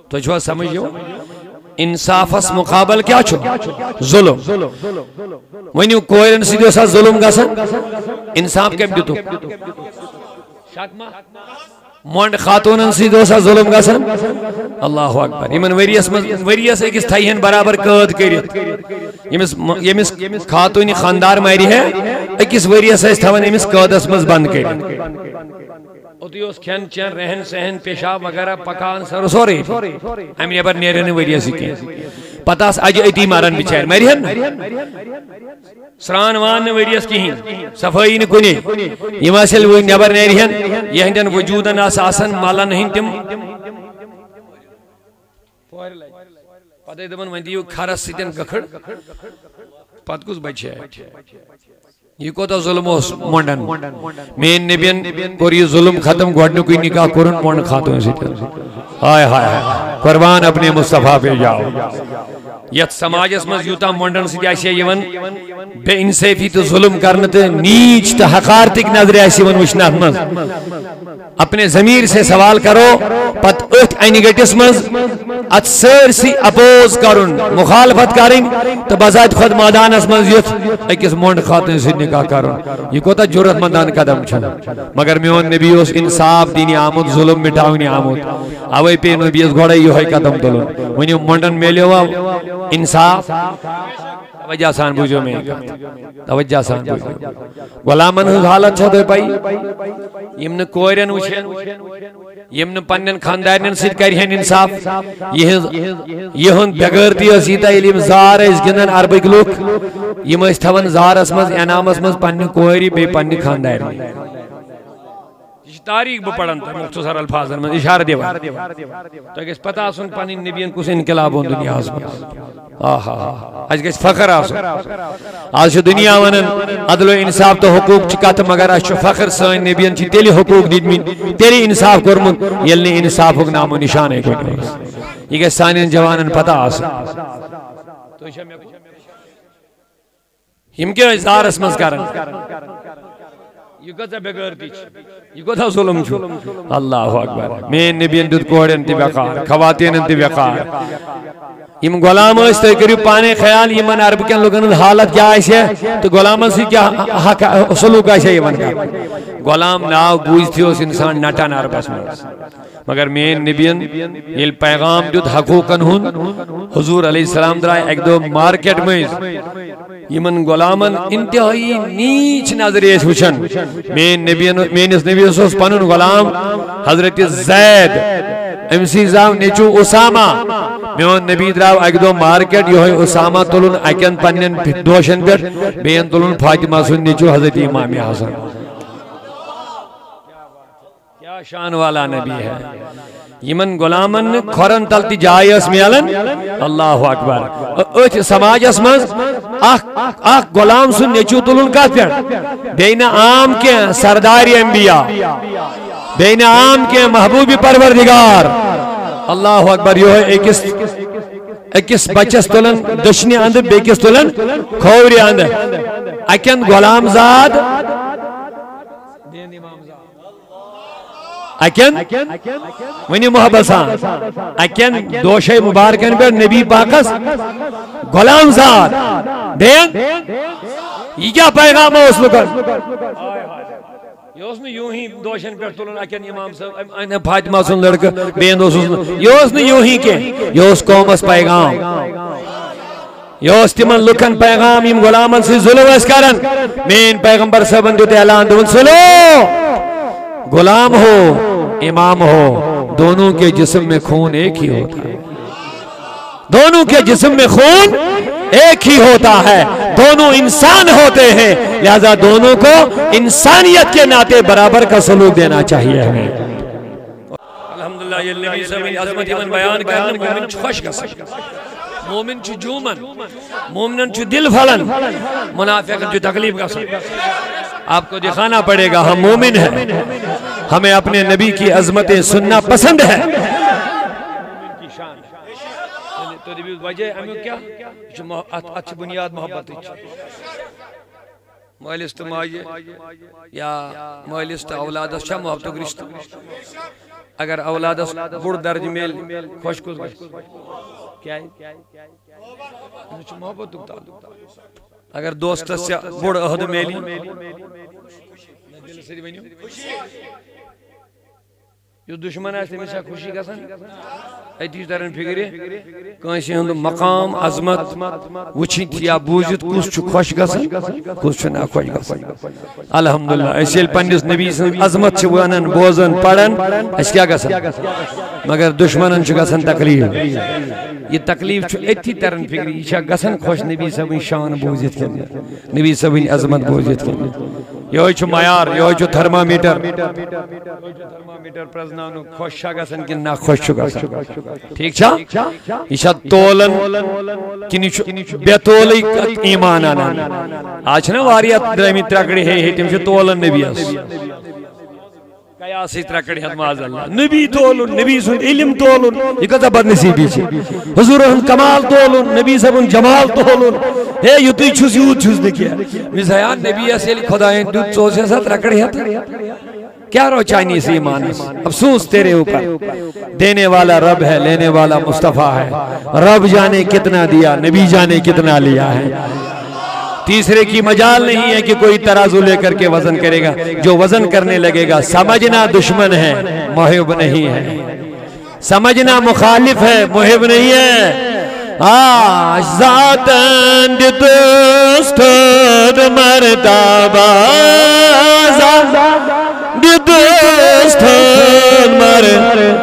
[SPEAKER 1] تو جو سمجھو انصافس مقابل کیا چھو ظلم ونیو کوئی انسی دیو سا ظلم گا سا انصاف کم دیتو شاکمہ مونڈ خاتونن سی دوسا ظلم گسن اللہ اکبر یمن وریس ایکس تھائیہن برابر قید کرت یمس خاتونی خاندار ماری ہے ایکس وریس ایس تھون یمس قیدس مز بند کرت اتیوس کھین چین رہن سہن پیشاب وغیرہ پکان سر سوری ہم نیبر نیرن وریسی کی پتاس اج ایتی مارن بچار مرین سران وان وریس کی صفائی نہ کنی یماسل وہ نیبر نیرن یہندن وجودن اساسن مالن ہندم پتہ دمن وندیو کھرس سیتن گکھڑ پت کس بچے یہ کوتا ظلم اس مونڈن مین نبین اور یہ ظلم ختم گوڑنے کوئی نکاح کرن مونڈ خاتون سیتن ہائے ہائے قربان اپنے مصطفیٰ پہ جاؤ
[SPEAKER 2] یت سماجس مز یوتا مونڈن سی آسے یون بے انصافی تو ظلم کرنے تو نیچ تو حقارتک نظر آسے یون وچھنا مز اپنے ضمیر سے سوال کرو پت ات اینی گٹس مز ات سرسی اپوز کرن مخالفت کرن تو بذات خود میدانس مز یت اکس مونڈ خاتون سے نکاح کرن یہ کوتا جرت مندان قدم چھن مگر میون نبی اس انصاف دینی آمد ظلم مٹاونی آمد اوے پہ نبی اس گھوڑے یہ قدم تلن ونی مونڈن میلیو انصاف توجہ سان بوجھو میں توجہ سان بوجھو غلامن ہز حالت چھو دے پائی یمن کورین وچھن یمن پنن خاندارن سۭتۍ کرہن انصاف یہن بغیرتی اس ییٖتاہ ییٚلہِ یِم زار ٲسۍ گِنٛدان عربٕکۍ لُکھ یِم ٲسۍ تھاوان زارس منٛز انعامس منٛز پننہِ کورِ بیٚیہِ پننہِ خاندارنہِ تاریخ بہ پڑھن تو مختصر الفاظن میں اشارہ دیوان تو گیس پتہ آسن پانی نبیین کس انقلاب ہون دنیا آسن آج گیس فخر آسن آج شو دنیا ونن عدل و انصاف تو حقوق چکات مگر آج شو فخر سائن نبیین چی تیلی حقوق دیدمین تیلی انصاف کرمون یلنی انصاف حق نام و نشان ہے کوئی یہ گیس سانین جوانن پتہ آسن ہم کیا ازار اسمز کرن یہ کتا بغیرتی یہ کتا ظلم چھو اللہ اکبر میں نبیین دود کوڑن تی وقار خواتین تی وقار یم غلام اس تو کریو پانے خیال یمن عرب کن لوگن حالت کیا ایسے تو غلامن سے کیا سلوک ایسے یمن کا غلام ناو بوجھتی اس انسان نٹان عربس میں مگر میں نبیین یہ پیغام دیت حقوقن ہون حضور علیہ السلام درائے ایک دو مارکیٹ میں یمن غلامن انتہائی نیچ نظری اس وچھن میں اس نبی سوس پنن غلام حضرت زید امسی زاو نیچو اسامہ میون نبی دراو ایک دو مارکیٹ یہ اسامہ تلن اکن پنن دوشن پر بین تلن فاطمہ سن نیچو حضرت امام حسن کیا شان والا نبی ہے یمن غلامن کھورن تلتی جائے اس میالن اللہ اکبر اچھ سماج اس مز اخ غلام سن نیچو تلن کات پر بین عام کے سرداری انبیاء بین عام کے محبوبی پروردگار اللہ اکبر یہ ایکس بچس تلن دشنی اند بیکس تلن کھوری اند اکن غلام زاد اکن ونی محبت سان اکن دوشے مبارکن پر نبی پاکس غلام زاد دین یہ کیا پیغام ہے اس لکن یہ اس نے یوں ہی دوشن پر تلن اکن امام صاحب فاطمہ سن لڑکا بین دوست یہ اس نے یوں ہی کے یہ اس قوم اس پیغام یہ اس تمن لکن پیغام یم غلامن سے ظلم اس کرن مین پیغمبر صاحبن دیتے اعلان دون سلو غلام ہو امام ہو دونوں کے جسم میں خون ایک ہی ہوتا ہے دونوں کے جسم میں خون ایک ہی ہوتا ہے دونوں انسان ہوتے ہیں لہذا دونوں کو انسانیت کے ناطے برابر کا سلوک دینا چاہیے ہمیں الحمدللہ یہ نبی صلی اللہ علیہ وسلم عظمت من بیان کرنے مومن چھ خوش کا مومن چھ جومن مومن چھ دل پھلن منافق چھ تکلیف کا آپ کو دکھانا پڑے گا ہم مومن ہیں ہمیں اپنے نبی کی عظمتیں سننا پسند ہے تو وجہ ہمیں کیا اچھ بنیاد محبت مالس تو ماجہ یا مالس تو اولادس چھا محبت رشتہ اگر اولادس بڑ درج میل خوش کس کیا ہے محبت اگر دوست سے بڑ عہد میلی یہ دشمن ہے تمہیں سے خوشی کا سن ایتیش درن فکری کانسی ہند مقام عظمت وچھت یا بوجت کس چھ خوش گسن کس چھ نا خوش گسن الحمدللہ ایسے پنڈس نبی سن عظمت چھ ونن بوزن پڑھن اس کیا گسن مگر دشمنن چھ گسن تکلیف یہ تکلیف چھ ایتی ترن فکری یہ چھ گسن خوش نبی سبن شان بوجت کرنے نبی سبن عظمت بوجت کرنے یہ چھ معیار یہ چھ تھرمامیٹر پرزنانو خوش شا گسن کہ نا خوش شا گسن ٹھیک چھا یہ چھا تولن کنی بے تولی ایمان آنا آج نا واریت درمی ترکڑی ہے تم چھا تولن نبی اس حیا ست رکڑی ہت ماذ اللہ نبی تولن نبی سن علم تولن یہ کتا بد نصیبی چھ حضور ہن کمال تولن نبی صاحب جمال تولن ہے یوتی چھس یوت چھس نکیا مز حیا نبی اصل خدائیں دو چوسے ست رکڑی ہت کیا رو چائنی سی ایمان افسوس تیرے اوپر دینے والا رب ہے لینے والا مصطفیٰ ہے رب جانے کتنا دیا نبی جانے کتنا لیا ہے تیسرے کی مجال نہیں ہے کہ کوئی ترازو لے کر کے وزن کرے گا جو وزن کرنے لگے گا سمجھنا دشمن ہے محب نہیں ہے سمجھنا مخالف ہے محب نہیں ہے ذاتن دوستن مرتبہ دوستن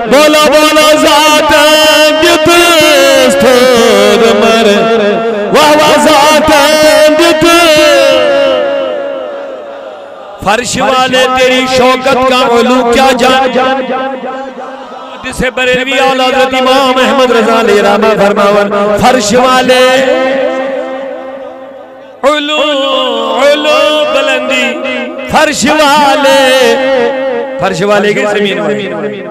[SPEAKER 2] بولو بولو ذاتن دوستن واہ ذاتن فرش والے تیری شوکت کا علو کیا جان جسے بریلوی اعلی حضرت امام احمد رضا علیہ رحمہ فرماون فرش والے علو بلندی فرش والے کے زمین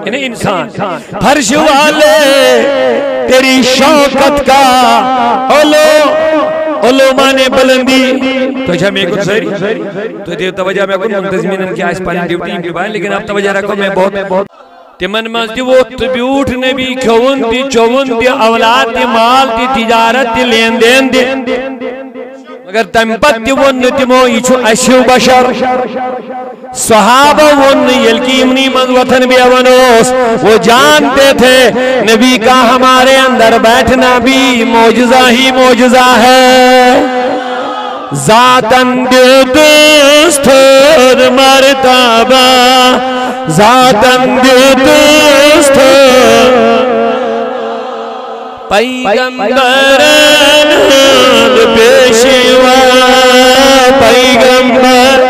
[SPEAKER 2] یعنی انسان فرش والے تیری شوکت کا علو مانے بلندی تو اچھا میں کچھ سری تو دیو توجہ میں کچھ منتظمین کیا اس پانی ڈیوٹی کے بائیں لیکن اب توجہ رکھو میں بہت تمن مزدی وہ تبیوٹ نبی کھون دی چون دی اولاد دی مال دی تجارت دی لین دین دی مگر تمپت دی ون تمو ایچو اشیو بشر صحابہ ون یلکی امنی من وطن بیا ونوس وہ جانتے تھے نبی کا ہمارے اندر بیٹھنا بھی معجزہ ہی معجزہ ہے ذاتن دوستر مرتبہ ذاتن دوستر پیغمبران پیشوا پیغمبر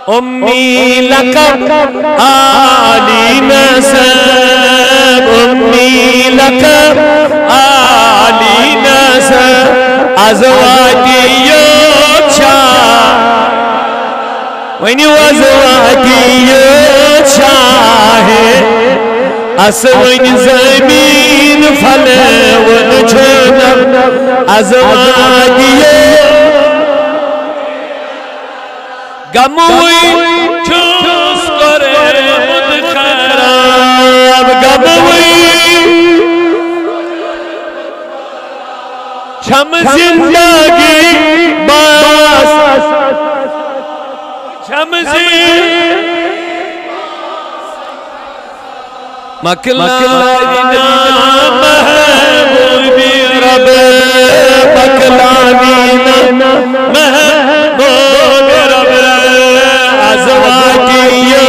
[SPEAKER 2] امی لقب آلی نسب امی لقب آلی نسب ازواجیت شاہ وینی ازواجیت شاہ اسوین زمین فلون چھنم ازواجیت گموی چھوس کرے مد خراب گموی چھم زندگی باس چھم زندگی مکلانینا محبوبی رب مکلانینا محبوبی رب ازواجیو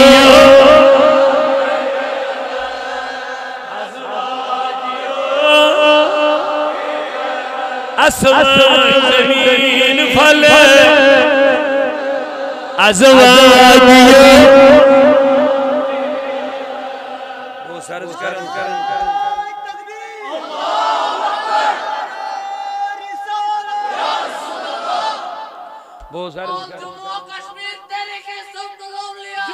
[SPEAKER 2] اسمان زمین فل ازواجیو سرز کرن بہت سرز کرن
[SPEAKER 3] کشمیر تیرے کے سنت الاولیاء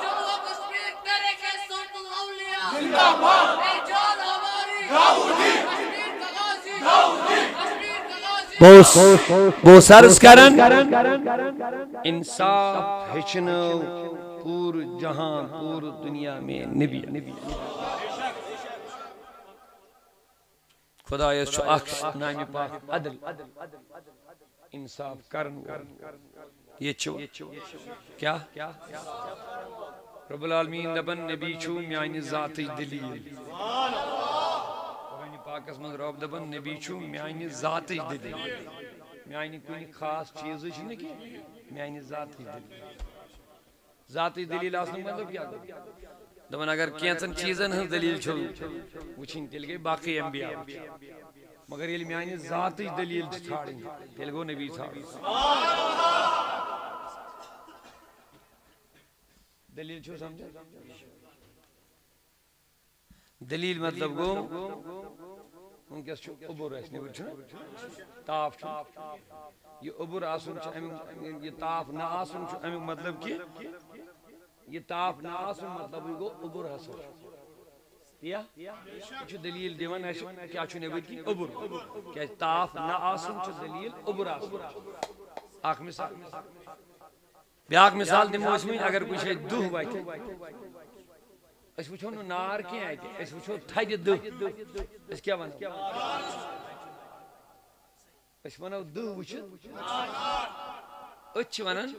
[SPEAKER 3] جموں کشمیر تیرے کے سنت الاولیاء اے جان ہماری کشمیر کا غازی کشمیر کا غازی
[SPEAKER 2] بہت سرز کرن
[SPEAKER 1] انصاف ہچنو پور جہاں پور دنیا میں نبی خدا یسو اخش نامی پاک عدل انصاف کرن یہ چھو کیا رب العالمین دبن نبی چھو میانی ذاتی دلیل قرآن پاک اس من رب دبن نبی چھو میانی ذاتی دلیل میانی کوئی خاص چیز چھنے کی میانی ذاتی دلیل ذاتی دلیل آسنو مطلب کیا دبن اگر کینسن چیزن ہن دلیل چھو وچھن تیل گئی باقی انبیاء مگر یہ میانی ذاتی دلیل چھاڑیں تیل گو نبی چھاڑیں دلیل چھو سمجھا دلیل مطلب گو ونکس عبور اس نیبر تاف یہ عبور آسن یہ تاف نہ آسن امیک مطلب کہ یہ تاف نہ آسن مطلب گو عبور حاصل یہ دلیل دیوان کیا نیبر کی عبور کیا تاف نہ آسن دلیل عبور آسن اخ مثال بیاکھ مثال دمو اس میں اگر کچھ دہ واتہ اس وچھو نو نار کی آئیتے اس وچھو تھج دہ اس کیا ون اس ونو دہ وچھت اچھ ونن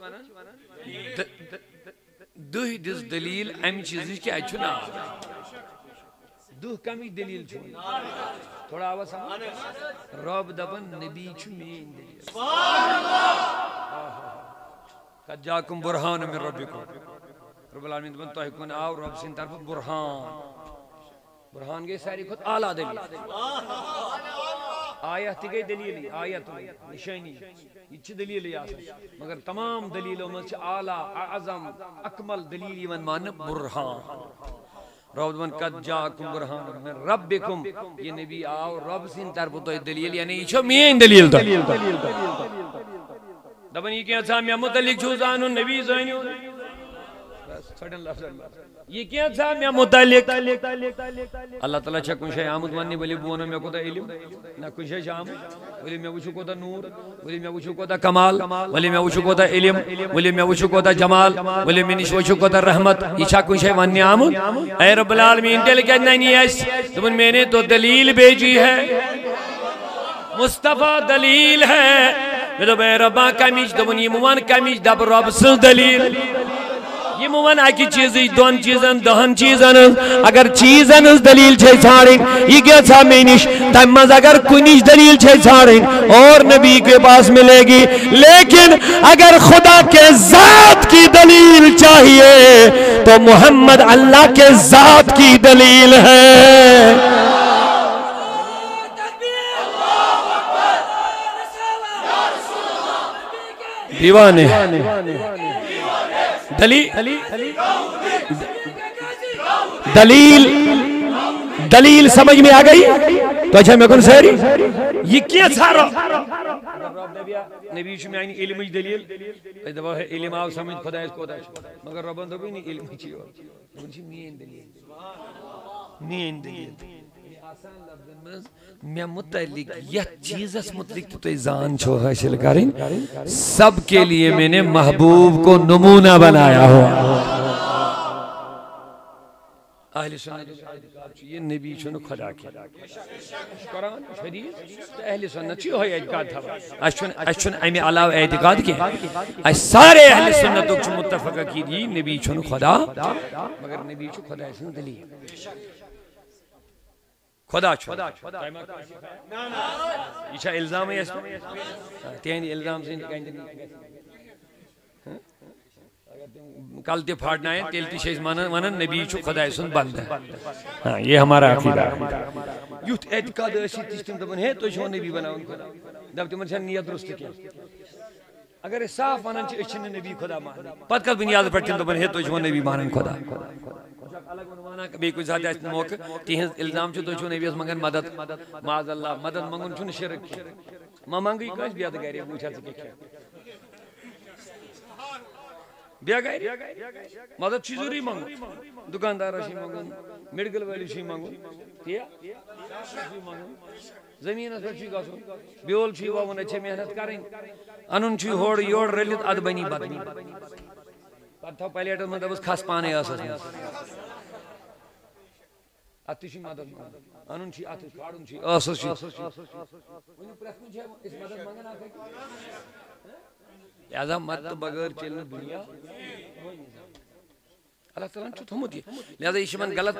[SPEAKER 1] دہ دس دلیل ام چیز کی اچھو نار دہ کمی دلیل چھو تھوڑا آواز سمجھ رب دبن نبی چھو مین دلیل قد جاکم برہان من ربکم رب العالمین دبن تو ہکن آو رب سین طرف برہان گئی ساری خود اعلیٰ دلیل آیت گئی دلیل آیت نشانی یہ چھ دلیل مگر تمام دلیلوں میں چھ اعلیٰ اعظم اکمل دلیل من مان برہان رب دبن قد جاکم برہان من ربکم یہ نبی آو رب سین طرف تو دلیل یعنی یہ چھو مین دلیل دبن یہ کیا تھا میں متعلق چھو زانو نبی زانو یہ کیا تھا میں متعلق اللہ تعالیٰ چھا کن شاہ آمد وانی بلی بونا میں کو دا علم نہ کن شاہ آمد ولی میں وچو کو دا نور ولی میں وچو کو دا کمال ولی میں وچو کو دا علم ولی میں وچو کو دا جمال ولی میں نش وچو کو دا رحمت یہ چھا کن شاہ وانی آمد اے رب العالمین دل کہ نہیں ایس تمہیں میں نے تو دلیل بھیجی ہے مصطفیٰ دلیل ہے میں تو بے ربا کمیش دبن یہ موان کمیش دب رب سل دلیل یہ موان آئی کی چیزی دون چیزن دہن چیزن اگر چیزن اس دلیل چھے چھاڑیں یہ کیا تھا مینش تیمز اگر کنیش دلیل چھے چھاڑیں اور نبی کے پاس ملے گی لیکن اگر خدا کے ذات کی دلیل چاہیے تو محمد اللہ کے ذات کی دلیل ہے دیوانے دلیل سمجھ میں آگئی تو اچھا میں کن سہری یہ کیا سارا نبی شمی آئینی علم دلیل دبا ہے علم آو سمجھ خدا اس کو دا مگر ربان دبی نہیں علم چی ہو مین دلیل میں متعلق یہ چیز اس متعلق تو زان چھو حاصل کریں سب کے لیے میں نے محبوب کو نمونہ بنایا ہوا اہل سنت یہ نبی چھنو خدا کی قرآن حدیث اہل سنت چھو ہے اعتقاد تھا اشن امی علاوہ اعتقاد کی اس سارے اہل سنتوں چھو متفقہ کی دی نبی چھنو خدا مگر نبی چھو خدا اسن دلیل خدا چھو یہ چھا الزام ہے اس میں تین الزام سے کل تے پھاڑنا ہے تیل تی شیز مانن نبی چھو خدا سن بند ہے یہ ہمارا عقیدہ ہے یوت اعتقاد ایسی تیستم دبن ہے تو چھو نبی بناون خدا دب تمہیں چھا نیت درست کیا اگر صاف مانن چھو اچھن نبی خدا مانن پت کل بنیاد پر تم دبن ہے تو چھو نبی مانن خدا الگ منوانا کبھی کوئی زیادہ اس موقع تیہنز الزام چھو تو چھو نبی اس منگن مدد معاذ اللہ مدد منگن چھو شرک کیا ماں مانگی کاش بیاد گئری پوچھا سکے کیا بیا گئری مدد چیز ضروری مانگو دکاندار شی مانگو میڈیکل والی شی مانگو کیا زمین اس پر چی گاسو بیول چی واؤن اچھے محنت کریں انن چی ہوڑ یوڑ رلیت اد بنی بدنی پتہ پہلے اٹھا مدد اس خاص پانے آساس اتشی مدد انن چی اتش کارن چی آساس چی انہوں پرسمن چھے اس مدد مانگن آکے لہذا مد بغیر چلنے دنیا اللہ تعالیٰ چھو تھمو دی لہذا یہ من غلط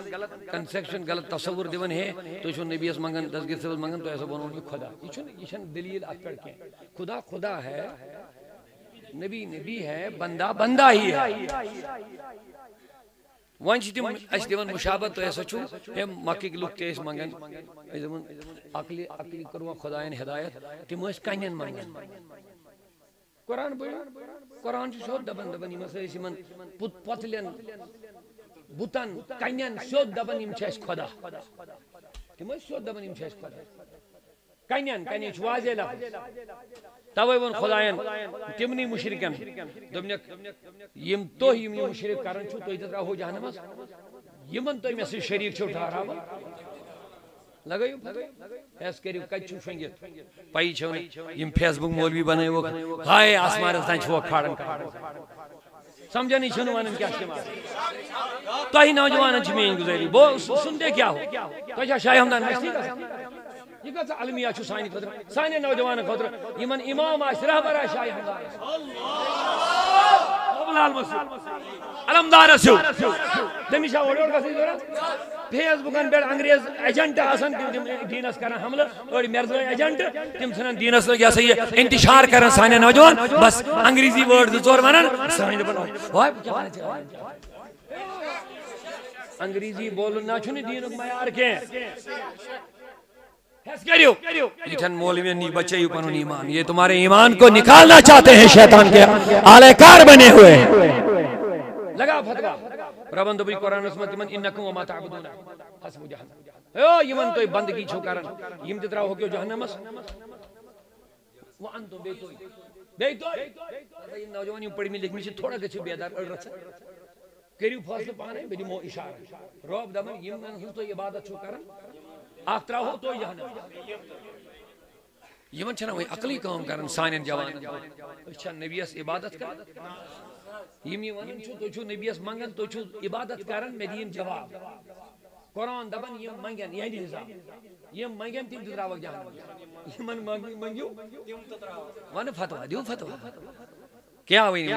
[SPEAKER 1] کنسیپشن غلط تصور دیون ہے تو چھو نبی اس منگن دستگیر سے منگن تو ایسا بنون کی خدا یہ چھو دلیل اکڑ کے خدا خدا ہے نبی نبی ہے بندہ بندہ ہی ہے وان چھ تم اس دیون مشابہت تو ایسا چھو ہے مکی لوگ تے اس منگن عقلی کروا خدایان ہدایت تم اس کنین منگن قرآن بڑھا قرآن چھو شود دبن دبن یہ مسئلہ اسی من پتلین بوتن کنین شود دبن یہ چھو اس خدا تم سیود دپان یم چھ اَسہِ خۄدا کنین کنین چھ واضح لفظ توے ون خدایان تمنی مشرکن دوٚپنکھ یم تُہۍ یم یہِ مشرک کران چھو تُہۍ تہِ ترٛاوہو جہنمس یمن تُہۍ مےٚ سۭتۍ شریٖک چھو ٹھہراوان لگٲیِو فیس کٔرِو کتہِ چھُو شۄنٛگِتھ پایی چھو نہٕ یم فیس بُک مولوی بنٲیوکھ ہاے آسمانس تانۍ چھُوکھ کھالان سمجھنٕے چھُنہٕ ونان کیٛاہ چھِ تِم تۄہہِ نوجوانن چھِ میٲنۍ گُزٲری بو سُنتے کیا ہو تۄہہِ چھا شاہ ہمدان مٔشتٕے گژھان یہ کتھ المیہ چھُ سانہِ خٲطرٕ سانٮ۪ن نوجوانن خٲطرٕ یمن امام آسہِ رہبر آسہِ شاہ ہمدان لال مسجد علمدارس ہیوٗ تٔمِس چھا اورٕ یورٕ گژھنٕچ ضروٗرت فیس بُکن پٮ۪ٹھ انگریز ایجنٹ آسان تِم دیٖنس کران حملہٕ أڑۍ مرزٲے ایجنٹ تِم ژھٕنان دیٖنس لٔگۍ یہ سا یہِ انتشار کران سانٮ۪ن نوجوان بس انگریزی وٲرڈ 2-4 ونان سٲنۍ دپان انگریزی بولُن نہ چھُنہٕ دیٖنُک معیار کینٛہہ مولویوں نہیں بچے پنن ایمان یہ تمہارے ایمان کو نکالنا چاہتے ہیں شیطان کے آلے کار بنے ہوئے لگا فتوا ربن دبی قرآن اسمت یمن انکم وما تعبدون حسب جہنم او یمن تو بندگی چھو کرن یم تراو ہو کیو جہنمس وانتم بیتوی نوجوان یم پڑھی لکھمی چھ تھوڑا گچھ بیدار اڑ رچ کریو فاصلہ پانے بہ دمو اشارہ رب دمن یم ہن تو عبادت چھو کرن اخ تراو تو جہنم یمن چھنا وے عقلی کام کرن سانن جوان اچھا نبیس عبادت کر یم ونن چھو تو چھو نبیس منگن تو چھو عبادت کرن مدین جواب قرآن دبن یم منگن یعنی حساب یم منگن تم تراو جہنم یمن منگیو ون فتوا دیو فتوا کیا وین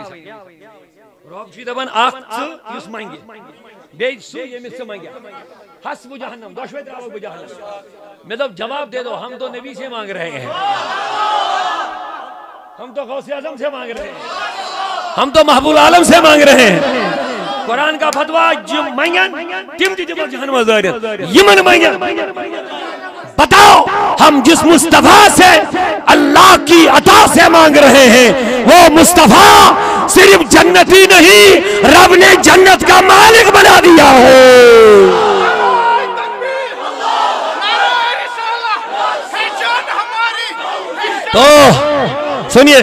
[SPEAKER 1] رب چھ دبن اخ یس منگی بے سو یمس منگیا حسب جہنم دشوے تراو بہ جہنم مطلب جواب دے دو ہم تو نبی سے مانگ رہے ہیں ہم تو غوث اعظم سے مانگ رہے ہیں ہم تو محبوب عالم سے مانگ رہے ہیں قرآن کا فتوا جم مانگن تم دی جہنم زارت یمن مانگن بتاؤ ہم جس مصطفیٰ سے اللہ کی عطا سے مانگ رہے ہیں وہ مصطفیٰ صرف جنتی نہیں رب نے جنت کا مالک بنا دیا ہے تو سنیے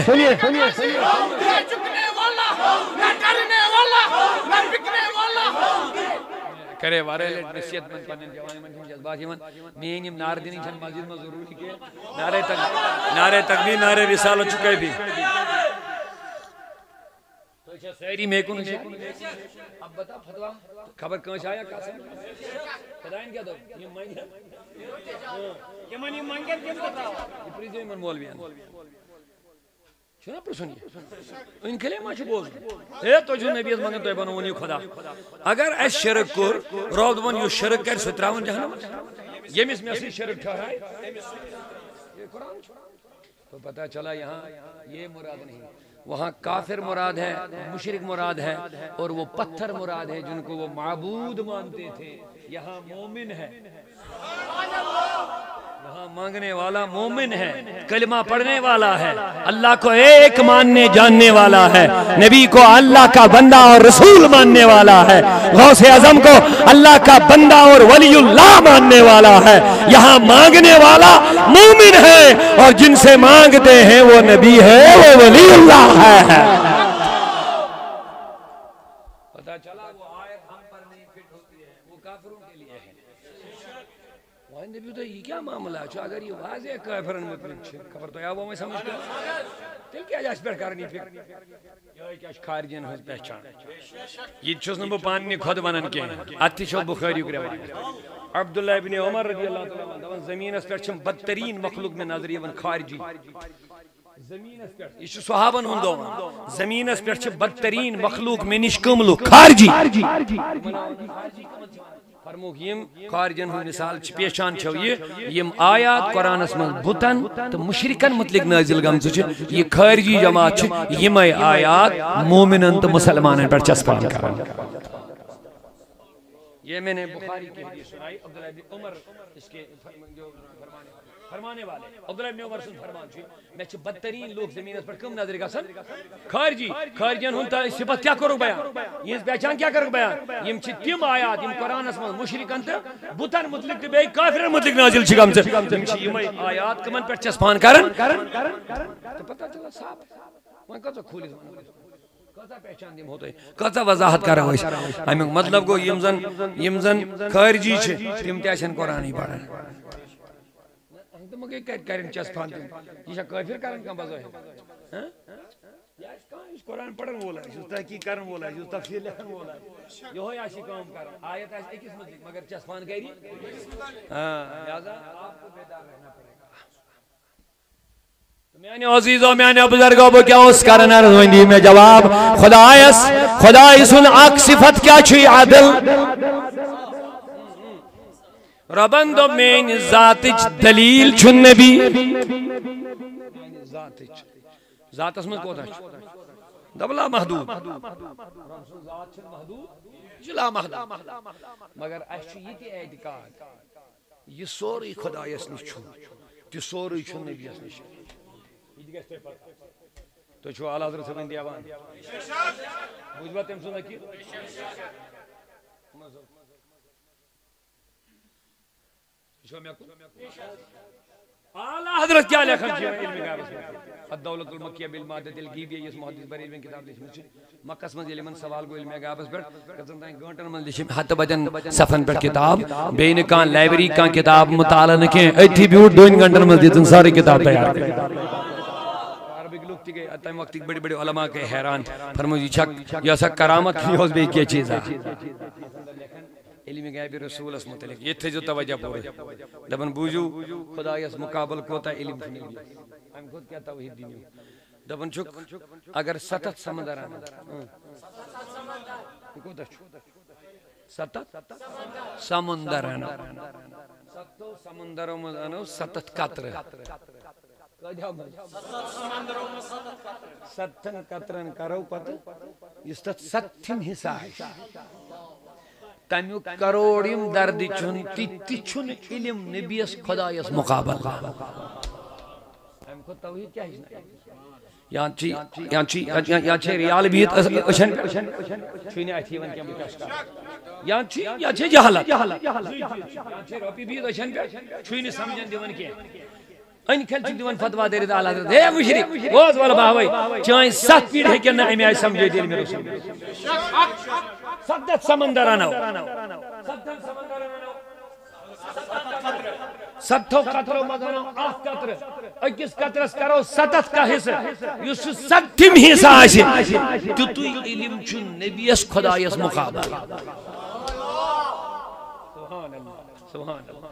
[SPEAKER 1] کرے وارے نصیحت من پنن جوان من جذبات یمن مین یم نار دینی چھن مسجد میں ضروری کہ نعرہ تکبیر نعرہ رسالت چکے بھی تو اچھا سیری میں کون ہے اب بتا فتوا خبر کہاں سے آیا قاسم خدائن کیا دو یہ مانگے کیم بتاؤ یہ پریزو ایمن مولویان چھنا پر سنیے ان کے لیے ماچھ بول اے تو جو نبی منگن تو بنونی خدا اگر اس شرک کر رب دون یہ شرک کر ستراون جہنم یمس میں سے شرک ٹھہرائے یہ قرآن تو پتہ چلا یہاں یہ مراد نہیں وہاں کافر مراد ہے مشرک مراد ہے اور وہ پتھر مراد ہے جن کو وہ معبود مانتے تھے یہاں مومن ہے وہاں مانگنے والا مومن ہے کلمہ پڑھنے والا ہے اللہ کو ایک ماننے جاننے والا ہے نبی کو اللہ کا بندہ اور رسول ماننے والا ہے غوث اعظم کو اللہ کا بندہ اور ولی اللہ ماننے والا ہے یہاں مانگنے والا مومن ہے اور جن سے مانگتے ہیں وہ نبی ہے وہ ولی اللہ ہے پتہ چلا وہ آیت ہم پر نہیں فٹ ہوتی ہے وہ کافروں کے لیے ہے نبی تو یہ کیا معاملہ ہے اگر یہ واضح کافرن مطلق خبر تو یا وہ میں سمجھتا تیل کیا جاس پر کرنی فکر یہ کیا خارجین ہز پہچان یہ چھس نبو پانی خود بنن کے اتی شو بخاری کو روایت عبداللہ ابن عمر رضی اللہ تعالی عنہ زمین اس پر چھم بدترین مخلوق میں نظر یہ خارجی زمین اس پر یہ صحابن ہندو زمین اس پر چھم بدترین مخلوق میں نشکملو خارجی فرموک یم خارجن ہن مثال پیشان چھو یم آیات قرآن اس من بتن تو مشرکن متعلق نازل گمز یہ خارجی جماعت یم آیات مومنن تو مسلمانن پر چسپان کرن یہ میں نے بخاری کی حدیث سنائی عبداللہ بن عمر اس کے جو فرمانے والے عبداللہ بن عمر سن فرمان چھو میں چھ بدترین لوگ زمینت پر کم نظر گسن خارجی خارجین ہنتا صفت کیا کرو بیان یہ پہچان کیا کرو بیان یم چھ تیم آیات یم قرآن اسمان مشرکن تا بتن مطلق بے کافرن مطلق نازل چکم سے یم چھ یم آیات کمن پر چسپان کرن تو پتہ چلا صاحب وہاں کتا کھولی زمان کتا پہچان دیم ہوتا ہے کتا وضاحت کر رہا ہے ہمیں مطلب کو یم زن خارجی چھ تیم تیشن قرآن ہی پڑھن تو مگے کرن چسپان دیم یہ کافر کرن کم بزا ہے اس قرآن پڑھن بولا ہے اس تحقیق کرن بولا ہے اس تفسیر لکھن بولا ہے یہ ہوئی آشی کام کرن آیت ایسے ایک اس مطلق مگر چسپان گئی لہذا آپ کو بیدار رہنا پڑے گا میانے عزیزوں میانے بزرگوں وہ کیا اس کرن ارزوندی میں جواب خدای سن آک صفت کیا چھوئی عادل ربندو میں ذاتچ دلیل چھن نبی ذات اسمت کو تھا دبلا محدود ذات چھن محدود جلا محدود مگر ایسی یہ تھی اعتقاد یہ سوری خدای اس نش چھو یہ سوری چھن نبی اس نش تو چھو آل حضرت سبین دیابان بوجھ بات ہم سننا کی آلہ حضرت کیا لکھن چھو علمی غابس میں الدولت المکیہ بالمادت الگیبیہ یہ محدث بری علمی کتاب لکھ مجھے مکس مز علمن سوال کو علمی غابس پر کتن تائیں گھنٹن مز لکھ حتی بدن صفن پر کتاب بین کان لائبری کان کتاب مطالعہ نکیں ایتھی بیوٹ 2 گھنٹن مز دیتن ساری کتاب تیار کریں عربک لوگ تھی گئے اتائیں وقت بڑی بڑی علماء کے حیران فرموزی چھک یہ سا کرامت فیوز بے کیا چیز ہے علم غیب رسول اس متعلق یہ تھے جو توجہ پورے دبن بوجو خدای اس مقابل کوتا علم سنی گیا ہم خود کیا توحید دینی دبن چک اگر ستت سمندر آنا ستت سمندر آنا ستو سمندروں میں آنا ستت قطر ستن قطرن کرو پتہ اس تت ستن حصہ ہے تمیو کروڑیم دردی چون تی چون علم نبیس خدایس مقابل ہم کو توحید کیا ہی یا چھے ریال بیت اشن چھوینے آئی تھی ون کیا مکاشکا یا چھے جہالت یا چھے روپی بیت اشن چھوینے سمجھن دیون کیا ان کھل چک دیون فتوہ دے رہا اللہ حضرت ہے مشرک گوز والا باہوئی چاہیں 7 پیڑ ہے کہ نہ امی آئی سمجھے دل میں رسول ستت سمندر آناو ستت سمندر آناو ستو قطرو مدانو 8 قطر اکس قطرس کرو ستت کا حصہ یس ستم حصہ آشی تو علم چون نبیس خدایس مقابل سبحان اللہ سبحان اللہ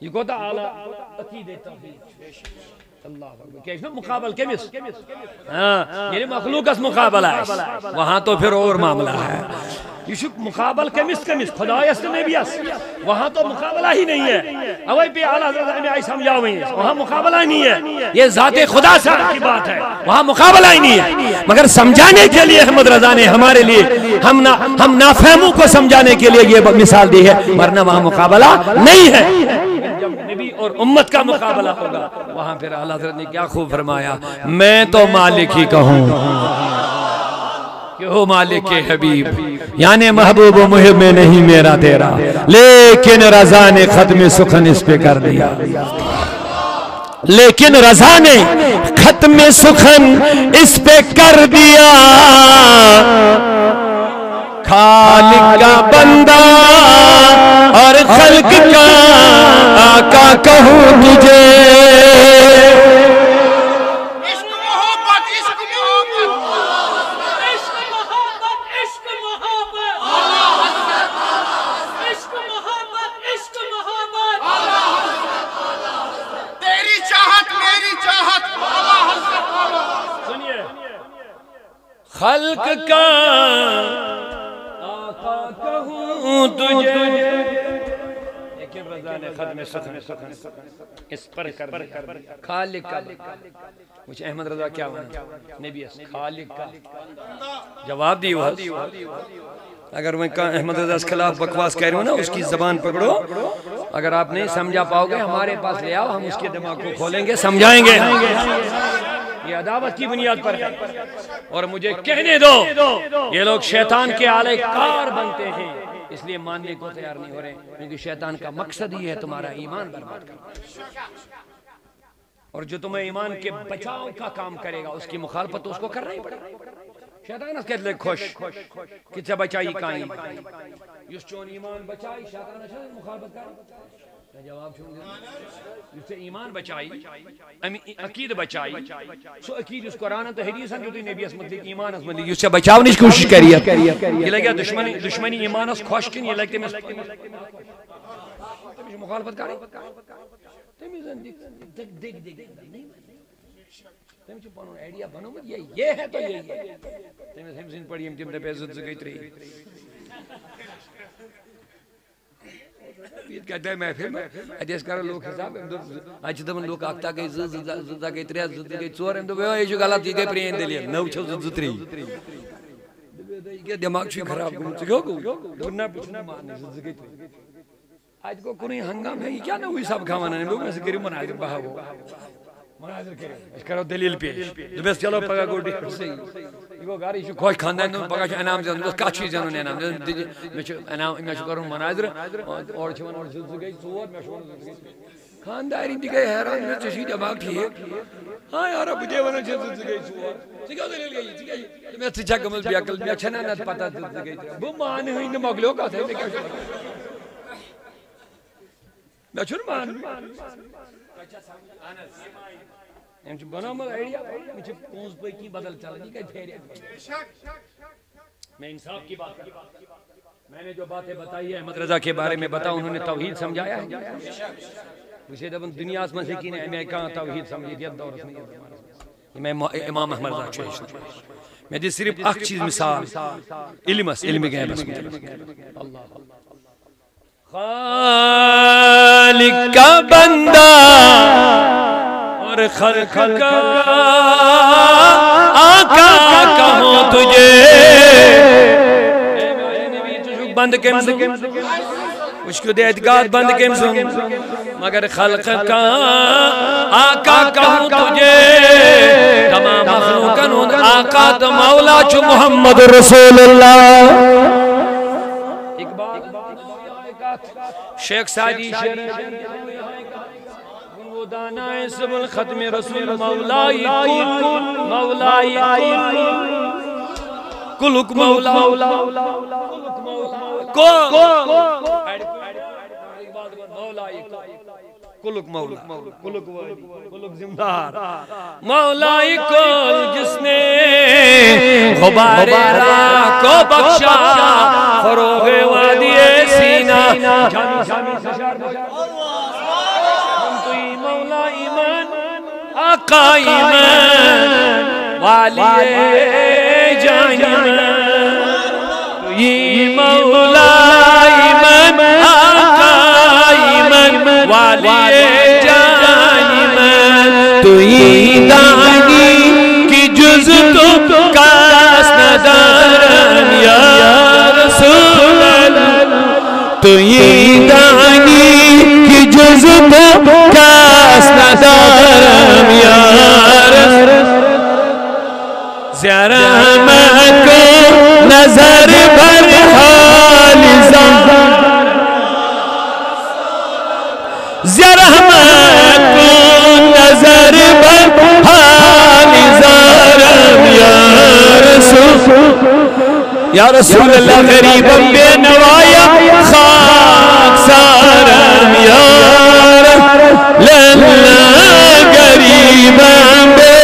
[SPEAKER 1] یہ کوتا اعلیٰ عقید توحید اللہ کیسے مقابل کیمس یہ مخلوق اس مقابلہ ہے وہاں تو پھر اور معاملہ ہے یہ شک مقابل کیمس خدای اس نبی اس وہاں تو مقابلہ ہی نہیں ہے اوے پہ اعلیٰ حضرت ہمیں آئی سمجھاؤ ہیں وہاں مقابلہ ہی نہیں ہے یہ ذات خدا سے کی بات ہے وہاں مقابلہ ہی نہیں ہے مگر سمجھانے کے لیے احمد رضا نے ہمارے لیے ہم نافہموں کو سمجھانے کے لیے یہ مثال دی ہے ورنہ وہاں مقابلہ نہیں ہے نبی اور امت کا مقابلہ ہوگا وہاں پھر اعلیٰ حضرت نے کیا خوب فرمایا میں تو مالک ہی کہوں کہ ہو مالک کے حبیب یعنی محبوب و محب میں نہیں میرا تیرا لیکن رضا نے ختم سخن اس پہ کر دیا لیکن رضا نے ختم سخن اس پہ کر دیا خالق کا بندہ اور خلق کا آقا کہوں تجھے
[SPEAKER 3] عشق محبت عشق محبت عشق محبت عشق محبت عشق محبت عشق محبت تیری چاہت میری چاہت
[SPEAKER 1] سنیے خلق کا آقا کہوں تجھے لیکن رضا نے ختم سخن اس پر کر دیا خالق کا مجھے احمد رضا کیا ہونا نبی اس خالق کا جواب دی وہ اگر وہ احمد رضا کے خلاف بکواس کہہ رہے ہو نا اس کی زبان پکڑو اگر آپ نہیں سمجھا پاؤ گے ہمارے پاس لے آؤ ہم اس کے دماغ کو کھولیں گے سمجھائیں گے یہ عداوت کی بنیاد پر ہے اور مجھے کہنے دو یہ لوگ شیطان کے آلے کار بنتے ہیں اس لیے ماننے کو تیار نہیں ہو رہے کیونکہ شیطان کا مقصد ہی ہے تمہارا ایمان برباد کرنا اور جو تمہیں ایمان کے بچاؤ کا کام کرے گا اس کی مخالفت اس کو کرنا ہی پڑے گا شیطان اس کہتے لئے خوش کچھ بچائی کائیں یس چون ایمان بچائی شیطان اس مخالفت کر جواب چھوڑ دیں جس سے ایمان بچائی عقید بچائی سو عقید اس قرآن تو حدیث ہیں جو تی نبی اسمت لیک ایمان اسمت لیک اس سے بچاؤ نہیں کوشش کری یہ لگیا دشمنی ایمان اس خوش کن یہ لگتے میں مخالفت کری تم پانون آئیڈیا بنو مت یہ ہے تو یہ ہے تم ہمزین پڑھی ہم تم پہ زد گئی تری یہ کہتا ہے محفل میں ایس کر لوگ حساب اچھ دمن لوگ آکتا گئی زد گئی تری زد گئی چور ہم تو بے یہ جو غلط یہ گئی پرین دے لیا نو چھو زد تری یہ دماغ چھوئی خراب کروں چکو کو دورنا پچھنا ماننے زد گئی تری آج کو کنی ہنگام ہے یہ کیا نہ ہوئی سب کھامانا ہے لوگ میں سے گری مناظر بہا ہو مناظر کرے اس کرو دلیل پیش دبیس چلو پگا گوڑی یہ وہ گاری شو خوش خاندان دوں پگا شو انام زیادہ بس کچھ چیز انہوں نے انام زیادہ میں شو کروں مناظر اور چھوان اور زلزل گئی سور میں شو زلزل گئی خانداری دی گئی حیران میں چشید دماغ ٹھیک ہاں یارا بجے وانا زلزل گئی سور سکھا دلیل گئی میں سچا کمل بیا کل میں چھنا نہ پتا زلزل گئی وہ مان ہوئی نہ مغلوں کا تھے میں کیا شو میں چھوڑ مان ہم چھو بنا مل آئیڈیا میں چھو پونز پہ کی بدل چلا جی کہیں پھیرے میں انصاف کی بات کرتا میں نے جو باتیں بتائی ہے احمد رضا کے بارے میں بتا انہوں نے توحید سمجھایا ہے اسے دبن دنیا اسمان سے کی نے میں کہاں توحید سمجھی دیا دور اس میں میں امام احمد رضا چھوئے میں دی صرف اک چیز مثال علم گئے بس اللہ خالق کا بندہ اور خلق کا آقا کہوں تجھے بند کے مشکل دیدگاہ بند کے مگر خلق کا آقا کہوں تجھے تمام مخلوقن آقا تو مولا چھو محمد رسول اللہ شیخ سعدی وہ دانائے سب الختم رسول مولائی کلک مولا کلک مولا کلک زمدار مولائی کل جس نے غبار راہ کو بخشا فروغ وادی سینہ جامی سشار توی مولا ایمان آقا ایمان والی جان ایمان توی مولا ایمان آقا ایمان والی جان ایمان توی دانی کی جز تو کاس ندارم یا رسول اللہ توی دانی کی جز تو کاس ندارم یا رسول زرحمت کو نظر بر حال زرحمت کو نظر بر حال زارم یا رسول اللہ غریبم بے نوایا خاک سارم یا رسول اللہ غریبم بے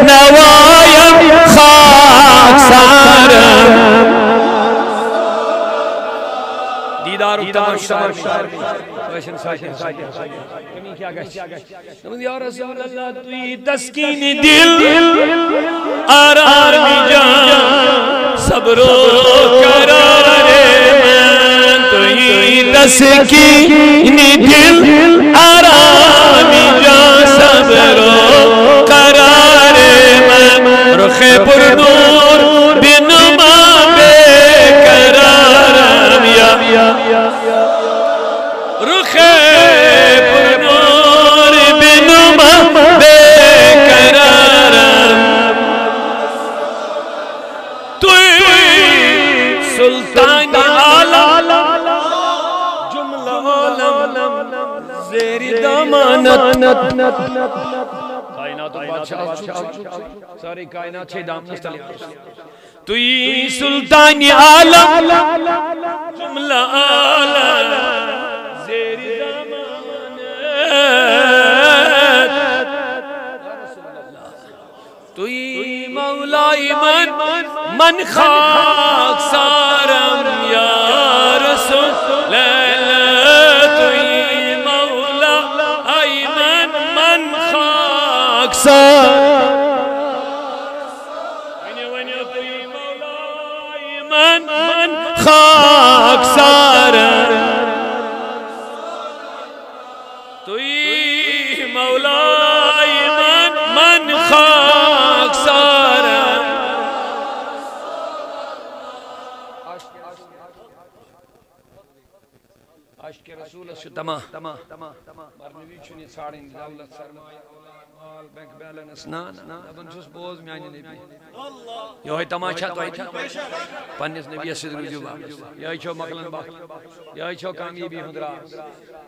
[SPEAKER 1] نوایا خاک سارم دیدار اکتمار یا رسول اللہ توی تسکین دل آرام جان صبر و قرار من توی تسکین دل آرام جان صبر و قرار من رخ پر نور بنما بے قرار
[SPEAKER 2] رخ نور بنما بے قرارم توی سلطان عالم جملہ عالم زیر دامانت کائنات و بادشاہ ساری کائنات چھے دام نستلی توی سلطان عالم جملہ عالم زیر دامانت توی مولائی من خاک سارم یا رسول اللہ توی مولائی من خاک سارم خاک سارم توی مولائی من خاک سارم عشق رسول سے تمام مرنوی چونی ساڑھیں دولت سرمایہ مال بینک بیلنس نا ابن چھس بوز میانی نبی یہ ہے تماشا تو ایتھا پنیس نبی اسد رجوع واپس یہ چھو مقلن باق یہ چھو کامیابی ہندرا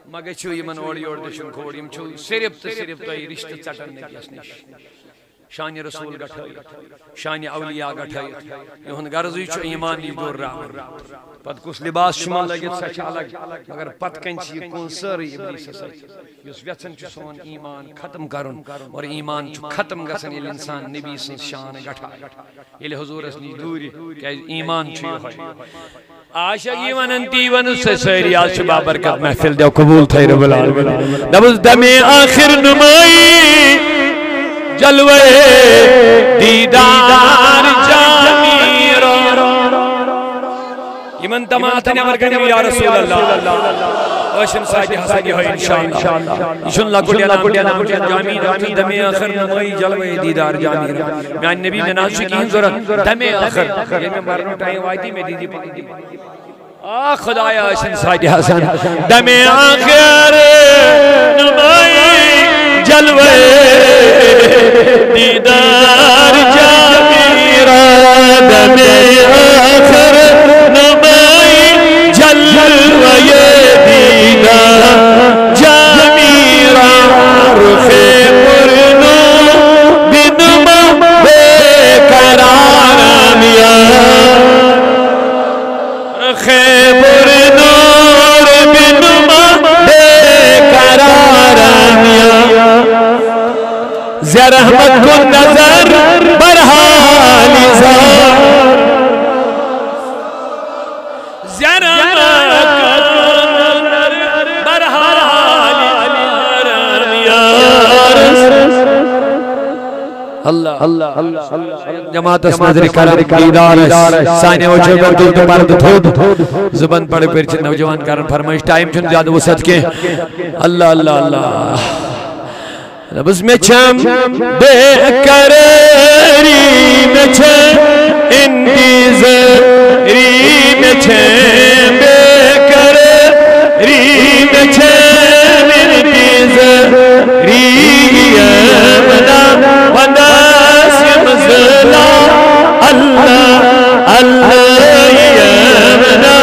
[SPEAKER 2] مگر چھو یہ من اوڑی اوڑ دشن کھوڑیم چھو صرف تو یہ رشتہ چٹن نبی اسنش شان رسول گٹھائی شان اولیاء گٹھائی یہ ہن غرضی چھو ایمان نی دور رہا پت کس لباس شما لگت سچ الگ مگر پت کنچ یہ کون ساری ابلیس سچ یس ویچن چھ سون ایمان ختم کرن اور ایمان چھ ختم گسن یل انسان نبی سن شان گٹھا یل حضور اس نی دوری کہ ایمان چھ یہ عاشقی وننتی ونس سری آج شبا برکت محفل دیو قبول تھے رب العالمین دبز دم آخر نمائی جلوے دیدار جامی یمن تماتن امر کنیم یا رسول اللہ وشن سایدی حسنی ہوئی انشاءاللہ یشن لکلی نام جامی راتن دم آخر نمائی جلوے دیدار جامی میان نبی نے نازشی کی ضرورت دم آخر یہ میں مرنو ٹائم آئی میں دیدی پاکی خدایا وشن سایدی حسن دم آخر نمائی جلوے دیدار جامی دم آخر نمائی جلوے دیدار جامی رخ پرنو بنما بے قرارم یا رخ پرنور بنما بے قرارم یا زیر احمد کو نظر برحالی زار زیر احمد کو نظر برحالی اللہ جماعت اسمدر کرم دیدار سائنے وچھو گردل تو مرد تھود زبان پڑھ پرچ نوجوان کرن فرمائش ٹائم چن زیادہ وسط کے اللہ اللہ اللہ بس میں چھم بے قراری میں چھم انتظاری میں چھم بے قراری میں چھم انتظاری یمنا وناس مزلا اللہ اللہ یمنا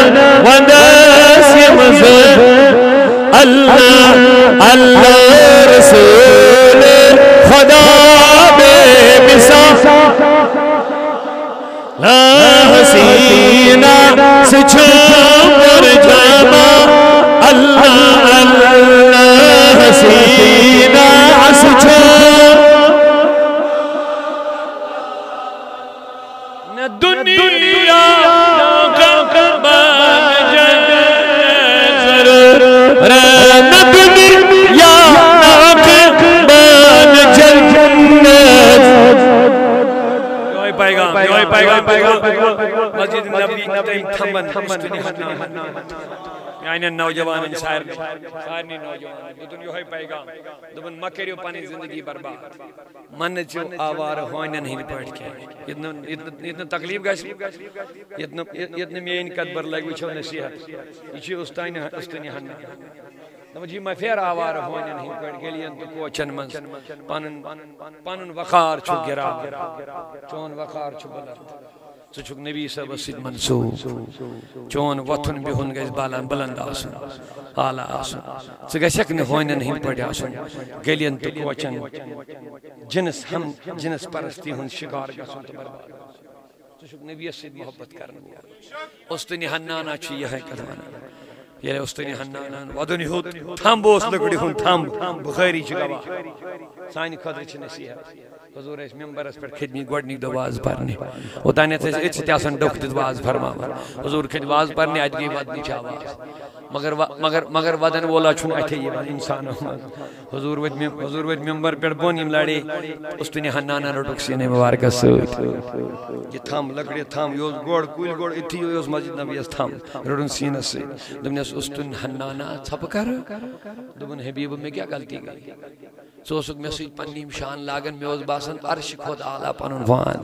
[SPEAKER 2] وناس مزلا اللہ اللہ رسول خدا بے مثال لا حسینہ سے چھوڑ جاما اللہ اللہ حسینہ سے چھوڑ نہ دنیا کا بان جنزر نہ دنیا مسجد نبی تھمن مستنی یعنی نوجوان سارنی نوجوان دن یہ پیغام دن مکریو پانی زندگی برباد من چو آوار ہوئنن ہی پڑھ کے اتنا تکلیف گاش اتنا مین قدبر لگ وچھو نصیحت یہ استانی ہن
[SPEAKER 1] جی میں پھر آوار ہونن ہند پہ گلین تو کوچن من پن وقار چھو گرا چون وقار چھو بلند ژٕ چھُکھ نبی صٲبس سۭتۍ منسوٗب چون وۄتھُن بِہُن گژھِ بلند آسُن اعلیٰ آسُن ژٕ گژھکھ نہٕ ہونٮ۪ن ہٕنٛدۍ پٲٹھۍ آسُن گٔلین تہٕ کوچن جنس پرستی ہُنٛد شِکار گژھُن تہٕ برباد ژٕ چھُکھ نبیَس سۭتۍ محبت کرن وول اُستُنہِ حنانہ چھُ یِہے کتھ ونان ییٚلہِ اُستُنہِ حنانن وَدُن ہیوٚت تھمب اوس لٔکرِ ہُنٛد تھمب بُخٲری چھُ گواہ سانہِ خٲطرٕ چھِ نصیحت حضور ٲسۍ ممبرس پٮ۪ٹھ کھٔتۍمٕتۍ گۄڈنِکۍ دۄہ واز پرنہِ اوٚتانٮ۪تھ ٲسۍ أتھۍ سۭتۍ آسان ڈۄکھ دِتھ واز فرماوان حضور کھٔتۍ واز پرنہِ اَتہِ گٔے ودنٕچ آواز مگر ودن وولا چھُنہٕ اَتھے یِوان اِنسانو منٛز حضور ؤتھۍ ممبر پٮ۪ٹھ بۄن یِم لڑے اُستُنہِ حنانہ روٚٹُکھ سیٖنے مُبارکس سۭتۍ یہِ تھمب لٔکرِ تھمب یہِ اوس گۄڈ کُلۍ گۄڈ أتھی اوس مسجد نبیَس تھمب روٚٹُن سیٖنس سۭتۍ دوٚپنس اُستُنہِ حنانہ ژھۄپہٕ کرٕ دوٚپُن حبیٖبہٕ مےٚ کیٛاہ غلطی گٔے ژٕ اوسُکھ مےٚ سۭتۍ پننہِ یِم شان لاگان مےٚ اوس باسان عرشہِ کھۄتہٕ اعلیٰ پنُن وان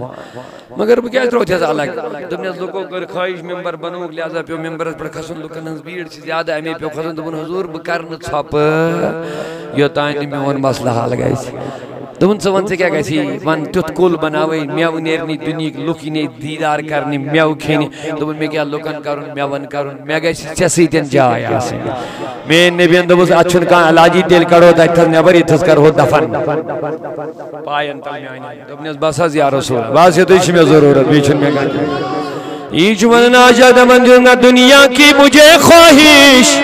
[SPEAKER 1] مگر بہٕ کیٛازِ ترٛووتھس الگ دوٚپنس لُکو کٔر خٲہِش ممبر بنووُکھ لہذا پیوٚو ممبرس پٮ۪ٹھ کھسُن لُکن ہٕنٛز بھیٖڑ چھِ زیادٕ اَمے پیوٚو کھسُن دوٚپُن حضور بہٕ کرٕ نہٕ ژھۄپہٕ یوٚتانۍ نہٕ میون مسلہٕ حل گژھِ دوٚپُن ژٕ وَن ژےٚ کیٛاہ گژھی وَن تیُتھ کُل بناوٕے مٮ۪وٕ نیرنہِ دُنہِکۍ لُکھ یِنٕے دیٖدار کرنہِ مٮ۪وٕ کھیٚنہِ دوٚپُن مےٚ کیٛاہ لُکن کرُن مٮ۪ون کرُن مےٚ گژھِ ژےٚ سۭتۍ جاے آسٕنۍ میٛٲنۍ نبیَن دوٚپُس اَتھ چھُنہٕ کانٛہہ علاجی تیٚلہِ کڑو تَتہِ تھَس نٮ۪بر ییٚتھَس کرہو دفن پاین تل میٛانٮ۪ن دوٚپنس بس حظ یا رسول بس یِتُے چھُ مےٚ ضروٗرت بیٚیہِ چھُنہٕ مےٚ کانٛہہ یہِ چھُ ونان آجا دپان چھُ نہ دنیا کی مجھے خواہش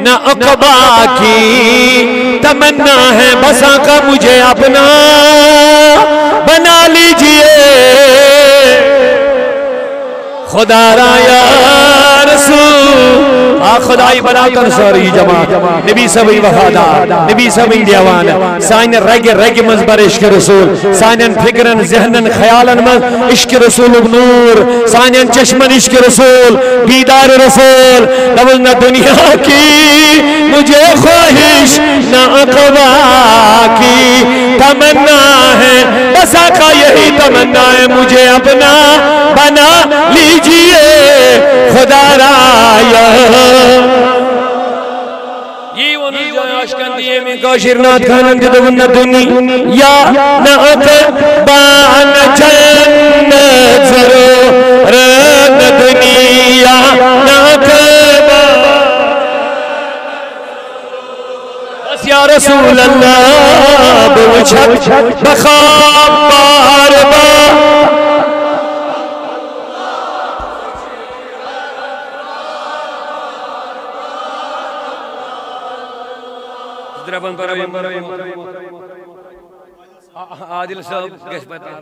[SPEAKER 1] نہ عقبا کی تمنا ہے بس آقا مجھے اپنا بنا لیجئے خدا را یا رسول خدائی بناتن ساری جماعت نبی سبھی وفادار نبی سبھی دیوان سائن رگ مز بر عشق رسول سائن فکرن ذہنن خیالن مز عشق رسول نور سائن چشمن عشق رسول بیدار رسول دول نہ دنیا کی مجھے خواہش نہ عقبا کی تمنا ہے بس آقا یہی تمنا ہے مجھے اپنا بنا لیجئے خدا را یہ ونن جائے عشقن دیئے میں کاشر نات خانن دے دون دنیا نہ عقبا نہ جنت ضرور نہ دنیا نہ عقبا بس یا رسول اللہ بوچھت بخواب بار بار عادل صاحب گژھِ پتہٕ